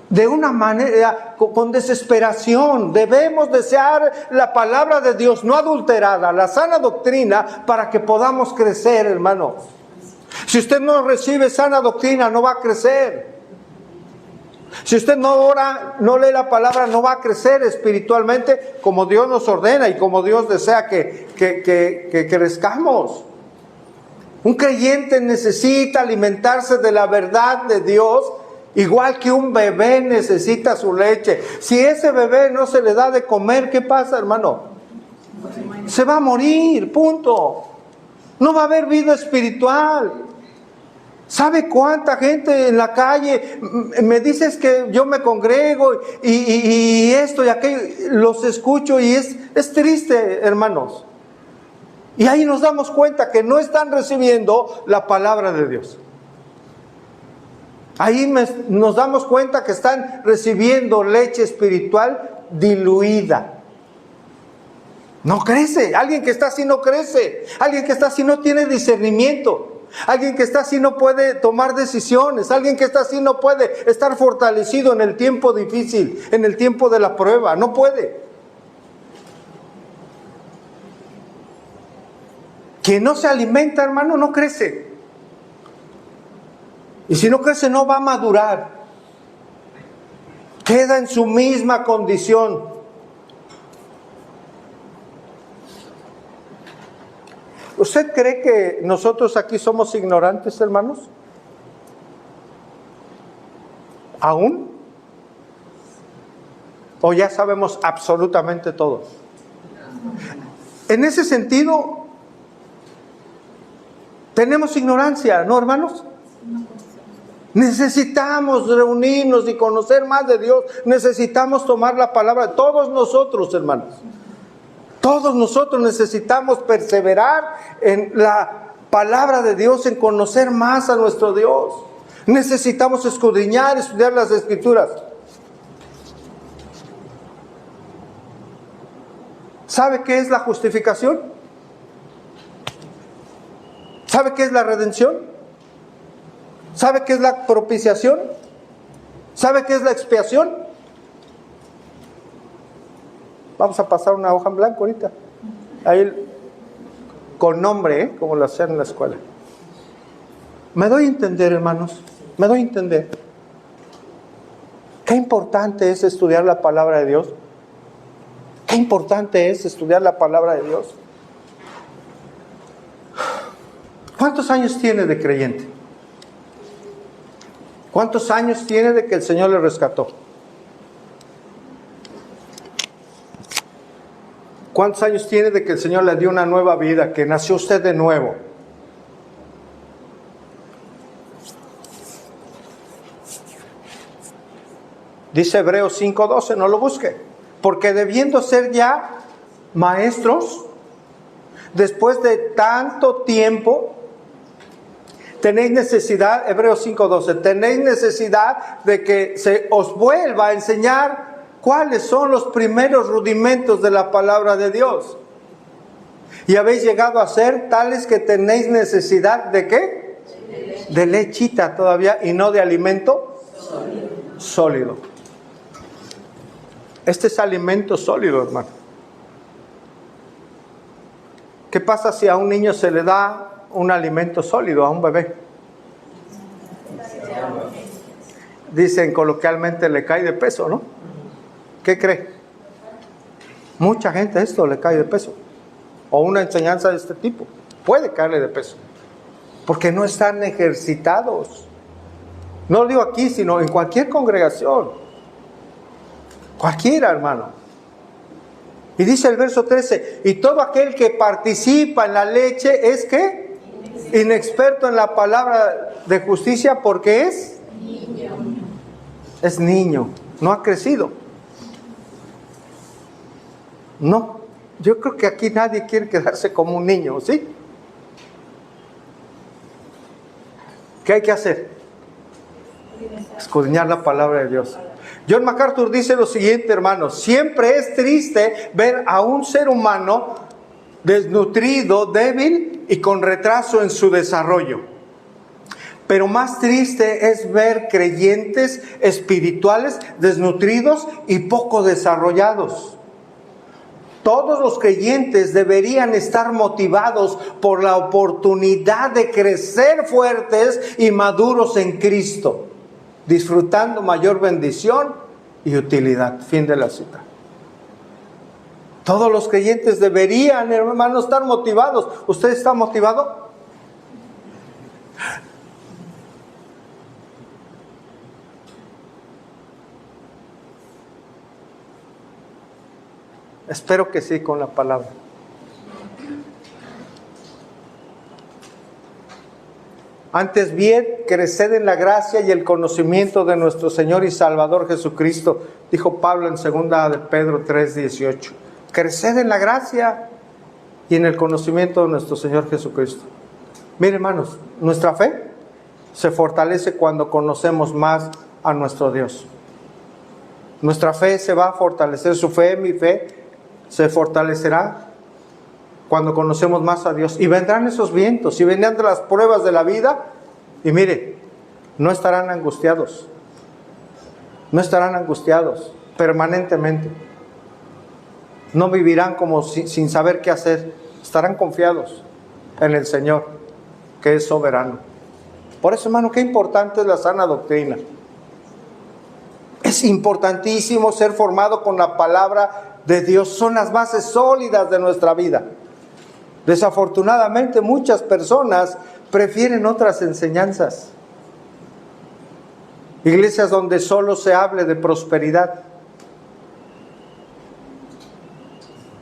Speaker 1: de una manera, con desesperación, debemos desear la palabra de Dios no adulterada, la sana doctrina, para que podamos crecer, hermanos. Si usted no recibe sana doctrina, no va a crecer. Si usted no ora, no lee la palabra, no va a crecer espiritualmente como Dios nos ordena y como Dios desea que crezcamos. Un creyente necesita alimentarse de la verdad de Dios, igual que un bebé necesita su leche. Si ese bebé no se le da de comer, ¿qué pasa, hermano? Se va a morir, punto. No va a haber vida espiritual. ¿Sabe cuánta gente en la calle me dices que yo me congrego y esto y aquello? Los escucho y es triste, hermanos. Y ahí nos damos cuenta que no están recibiendo la palabra de Dios. Ahí nos damos cuenta que están recibiendo leche espiritual diluida. No crece. Alguien que está así no crece. Alguien que está así no tiene discernimiento. Alguien que está así no puede tomar decisiones. Alguien que está así no puede estar fortalecido en el tiempo difícil, en el tiempo de la prueba. No puede. Quien no se alimenta, hermano, no crece. Y si no crece, no va a madurar. Queda en su misma condición. ¿Usted cree que nosotros aquí somos ignorantes, hermanos? ¿Aún? ¿O ya sabemos absolutamente todo? En ese sentido, tenemos ignorancia, ¿no, hermanos? Necesitamos reunirnos y conocer más de Dios. Necesitamos tomar la palabra. Todos nosotros, hermanos. Todos nosotros necesitamos perseverar en la palabra de Dios, en conocer más a nuestro Dios. Necesitamos escudriñar, estudiar las Escrituras. ¿Sabe qué es la justificación? ¿Sabe qué es la redención? ¿Sabe qué es la propiciación? ¿Sabe qué es la expiación? Vamos a pasar una hoja en blanco ahorita. Ahí con nombre, como lo hacían en la escuela. Me doy a entender, hermanos. Me doy a entender. Qué importante es estudiar la palabra de Dios. Qué importante es estudiar la palabra de Dios. ¿Cuántos años tiene de creyente? ¿Cuántos años tiene de que el Señor le rescató? ¿Cuántos años tiene de que el Señor le dio una nueva vida, que nació usted de nuevo? Dice Hebreos 5:12, no lo busque. Porque debiendo ser ya maestros, después de tanto tiempo, tenéis necesidad, Hebreos 5:12, tenéis necesidad de que se os vuelva a enseñar cuáles son los primeros rudimentos de la palabra de Dios. Y habéis llegado a ser tales que tenéis necesidad de ¿qué? De lechita todavía y no de alimento sólido. Este es alimento sólido, hermano. ¿Qué pasa si a un niño se le da un alimento sólido, a un bebé? Dicen coloquialmente le cae de peso, ¿no? ¿Qué cree? Mucha gente esto le cae de peso. O una enseñanza de este tipo puede caerle de peso. Porque no están ejercitados. No lo digo aquí, sino en cualquier congregación. Cualquiera, hermano. Y dice el verso 13, y todo aquel que participa en la leche es ¿qué? Inexperto en la palabra de justicia porque es niño. Es niño, no ha crecido. No, yo creo que aquí nadie quiere quedarse como un niño, ¿sí? ¿Qué hay que hacer? Escudriñar la palabra de Dios. John MacArthur dice lo siguiente, hermanos: siempre es triste ver a un ser humano desnutrido, débil y con retraso en su desarrollo. Pero más triste es ver creyentes espirituales desnutridos y poco desarrollados. Todos los creyentes deberían estar motivados por la oportunidad de crecer fuertes y maduros en Cristo, disfrutando mayor bendición y utilidad. Fin de la cita. Todos los creyentes deberían, hermanos, estar motivados. ¿Usted está motivado? Espero que sí, con la palabra. Antes bien, creced en la gracia y el conocimiento de nuestro Señor y Salvador Jesucristo, dijo Pablo en 2 de Pedro 3:18. Creced en la gracia y en el conocimiento de nuestro Señor Jesucristo. Mire, hermanos, nuestra fe se fortalece cuando conocemos más a nuestro Dios. Nuestra fe se va a fortalecer, su fe, mi fe, se fortalecerá cuando conocemos más a Dios. Y vendrán esos vientos, y vendrán las pruebas de la vida, y mire, no estarán angustiados. No estarán angustiados permanentemente. No vivirán como sin saber qué hacer. Estarán confiados en el Señor, que es soberano. Por eso, hermano, qué importante es la sana doctrina. Es importantísimo ser formado con la palabra de Dios. Son las bases sólidas de nuestra vida. Desafortunadamente, muchas personas prefieren otras enseñanzas. Iglesias donde solo se hable de prosperidad.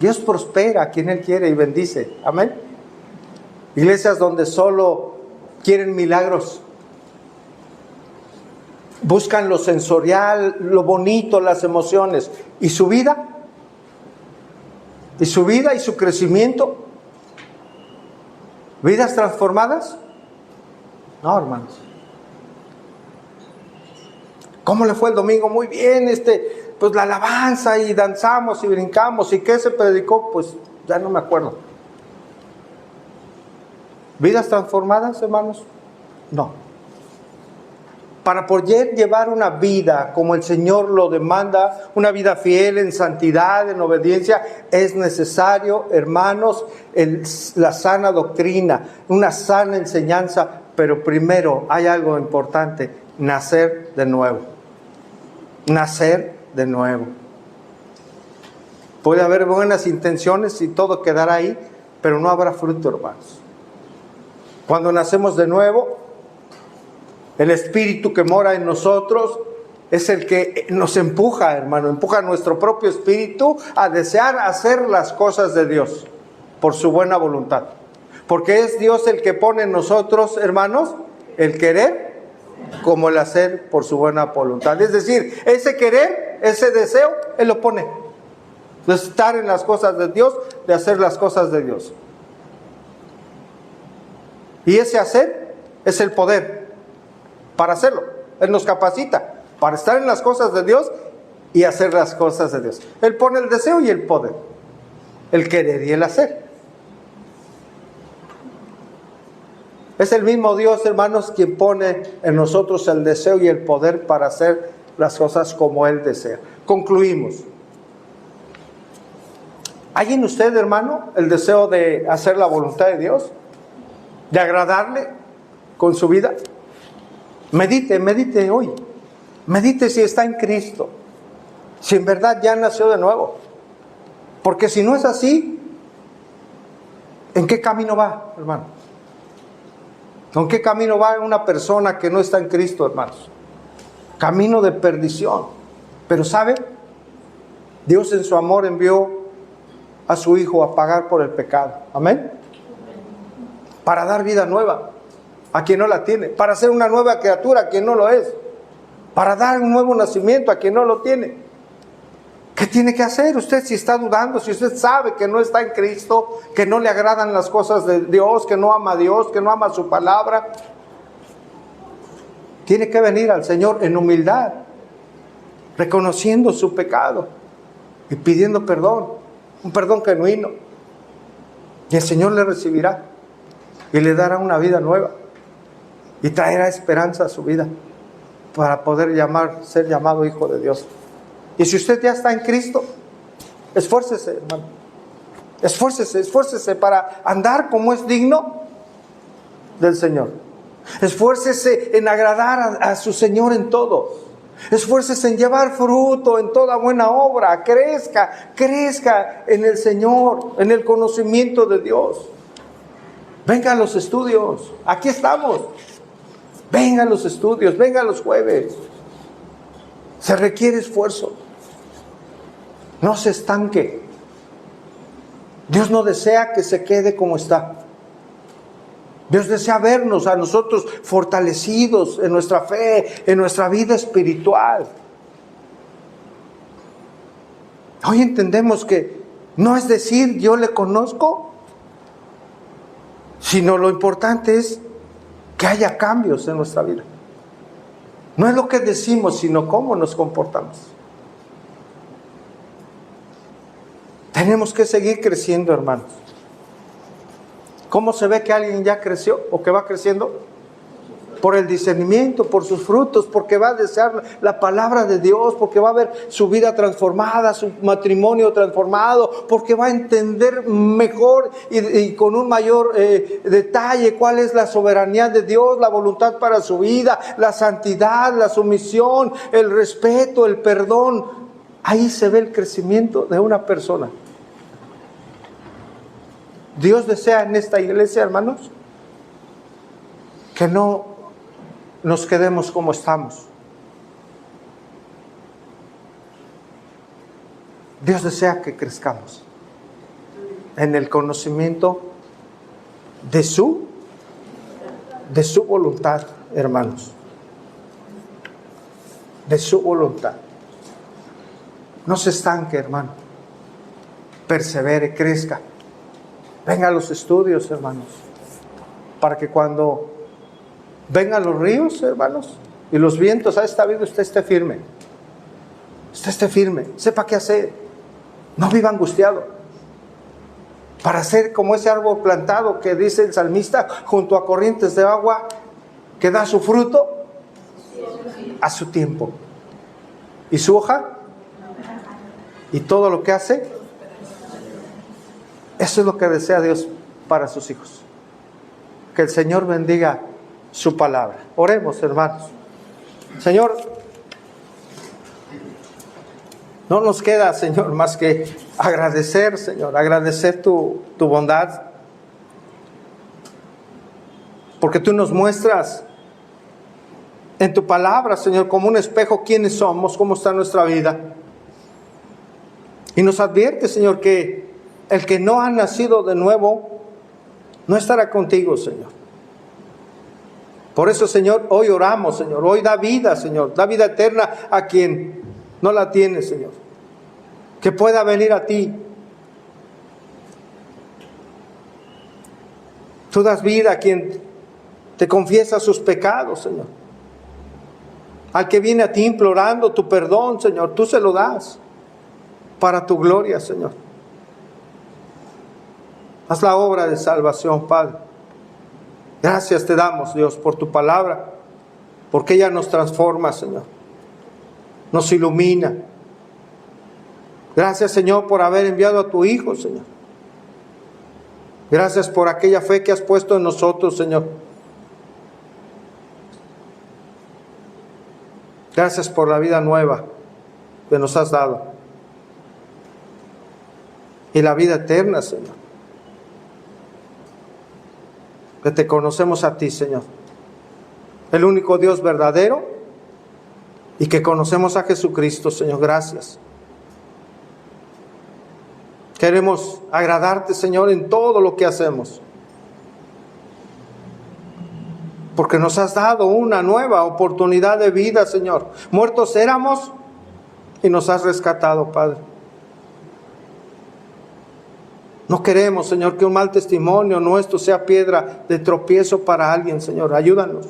Speaker 1: Dios prospera a quien Él quiere y bendice. Amén. Iglesias donde solo quieren milagros. Buscan lo sensorial, lo bonito, las emociones. ¿Y su vida? ¿Y su vida y su crecimiento? ¿Vidas transformadas? No, hermanos. ¿Cómo le fue el domingo? Muy bien, pues la alabanza y danzamos y brincamos. ¿Y qué se predicó? Pues ya no me acuerdo. ¿Vidas transformadas, hermanos? No. Para poder llevar una vida como el Señor lo demanda, una vida fiel en santidad, en obediencia, es necesario, hermanos, la sana doctrina, una sana enseñanza, pero primero hay algo importante: nacer de nuevo. Nacer de nuevo. Puede haber buenas intenciones y todo quedará ahí, pero no habrá fruto, hermanos. Cuando nacemos de nuevo, el Espíritu que mora en nosotros es el que nos empuja, hermano, empuja a nuestro propio espíritu a desear hacer las cosas de Dios por su buena voluntad. Porque es Dios el que pone en nosotros, hermanos, el querer como el hacer por su buena voluntad. Es decir, ese querer, ese deseo, Él lo pone. De estar en las cosas de Dios, de hacer las cosas de Dios. Y ese hacer es el poder para hacerlo. Él nos capacita para estar en las cosas de Dios y hacer las cosas de Dios. Él pone el deseo y el poder, el querer y el hacer. Es el mismo Dios, hermanos, quien pone en nosotros el deseo y el poder para hacer las cosas como Él desea. Concluimos. ¿Hay en usted, hermano, el deseo de hacer la voluntad de Dios? ¿De agradarle con su vida? Medite hoy. Medite si está en Cristo. Si en verdad ya nació de nuevo. Porque si no es así, ¿en qué camino va, hermano? ¿En qué camino va una persona que no está en Cristo, hermanos? Camino de perdición. Pero ¿sabe? Dios en su amor envió a su Hijo a pagar por el pecado. Amén. Para dar vida nueva a quien no la tiene, para hacer una nueva criatura a quien no lo es, para dar un nuevo nacimiento a quien no lo tiene. ¿Qué tiene que hacer usted si está dudando, si usted sabe que no está en Cristo, que no le agradan las cosas de Dios, que no ama a Dios, que no ama su palabra? tiene que venir al Señor en humildad, reconociendo su pecado y pidiendo perdón, un perdón genuino. Y el Señor le recibirá y le dará una vida nueva y traerá esperanza a su vida para poder ser llamado hijo de Dios. Y si usted ya está en Cristo, esfuércese, hermano. Esfuércese para andar como es digno del Señor. Esfuércese en agradar a su Señor en todo. Esfuércese en llevar fruto en toda buena obra. Crezca en el Señor, en el conocimiento de Dios. Venga a los estudios, aquí estamos. Venga a los estudios, venga a los jueves. Se requiere esfuerzo. No se estanque. Dios no desea que se quede como está. Dios desea vernos a nosotros fortalecidos en nuestra fe, en nuestra vida espiritual. Hoy entendemos que no es decir yo le conozco, sino lo importante es que haya cambios en nuestra vida. No es lo que decimos, sino cómo nos comportamos. Tenemos que seguir creciendo, hermanos. ¿Cómo se ve que alguien ya creció o que va creciendo? Por el discernimiento, por sus frutos, porque va a desear la palabra de Dios, porque va a ver su vida transformada, su matrimonio transformado, porque va a entender mejor y con un mayor detalle cuál es la soberanía de Dios, la voluntad para su vida, la santidad, la sumisión, el respeto, el perdón. Ahí se ve el crecimiento de una persona. Dios desea en esta iglesia, hermanos, que no nos quedemos como estamos. Dios desea que crezcamos en el conocimiento de su voluntad, hermanos. De su voluntad. No se estanque, hermano. Persevere, crezca. Venga a los estudios, hermanos, para que cuando vengan los ríos, hermanos, y los vientos a esta vida, usted esté firme. Usted esté firme, sepa qué hacer. No viva angustiado. Para ser como ese árbol plantado que dice el salmista, junto a corrientes de agua, que da su fruto a su tiempo. Y su hoja, y todo lo que hace. Eso es lo que desea Dios para sus hijos. Que el Señor bendiga su palabra. Oremos, hermanos. Señor, no nos queda, Señor, más que agradecer, Señor, agradecer tu bondad. Porque tú nos muestras en tu palabra, Señor, como un espejo quiénes somos, cómo está nuestra vida. Y nos advierte, Señor, que el que no ha nacido de nuevo no estará contigo, Señor. Por eso, Señor, hoy oramos, Señor. Hoy da vida, Señor. Da vida eterna a quien no la tiene, Señor. Que pueda venir a ti. Tú das vida a quien te confiesa sus pecados, Señor. Al que viene a ti implorando tu perdón, Señor, tú se lo das para tu gloria, Señor. Haz la obra de salvación, Padre. Gracias te damos, Dios, por tu palabra, porque ella nos transforma, Señor. Nos ilumina. Gracias, Señor, por haber enviado a tu Hijo, Señor. Gracias por aquella fe que has puesto en nosotros, Señor. Gracias por la vida nueva que nos has dado. Y la vida eterna, Señor. Que te conocemos a ti, Señor. El único Dios verdadero. Y que conocemos a Jesucristo, Señor. Gracias. Queremos agradarte, Señor, en todo lo que hacemos. Porque nos has dado una nueva oportunidad de vida, Señor. Muertos éramos y nos has rescatado, Padre. No queremos, Señor, que un mal testimonio nuestro sea piedra de tropiezo para alguien, Señor. Ayúdanos.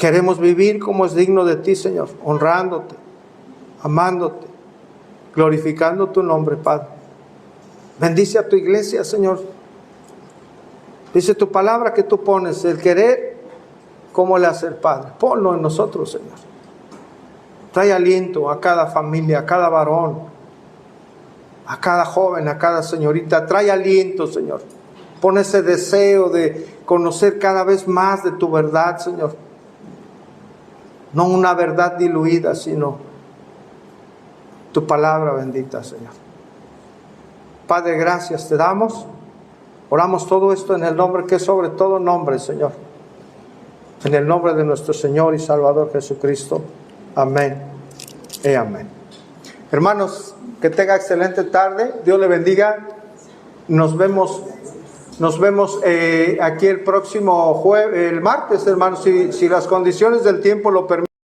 Speaker 1: Queremos vivir como es digno de ti, Señor, honrándote, amándote, glorificando tu nombre, Padre. Bendice a tu iglesia, Señor. Dice tu palabra que tú pones el querer como el hacer, Padre. Ponlo en nosotros, Señor. Trae aliento a cada familia, a cada varón, a cada joven, a cada señorita. Trae aliento, Señor. Pon ese deseo de conocer cada vez más de tu verdad, Señor. No una verdad diluida, sino tu palabra bendita, Señor. Padre, gracias te damos. Oramos todo esto en el nombre que es sobre todo nombre, Señor. En el nombre de nuestro Señor y Salvador Jesucristo. Amén y amén. Hermanos, que tenga excelente tarde. Dios le bendiga. Nos vemos aquí el próximo el martes, hermanos, si las condiciones del tiempo lo permiten.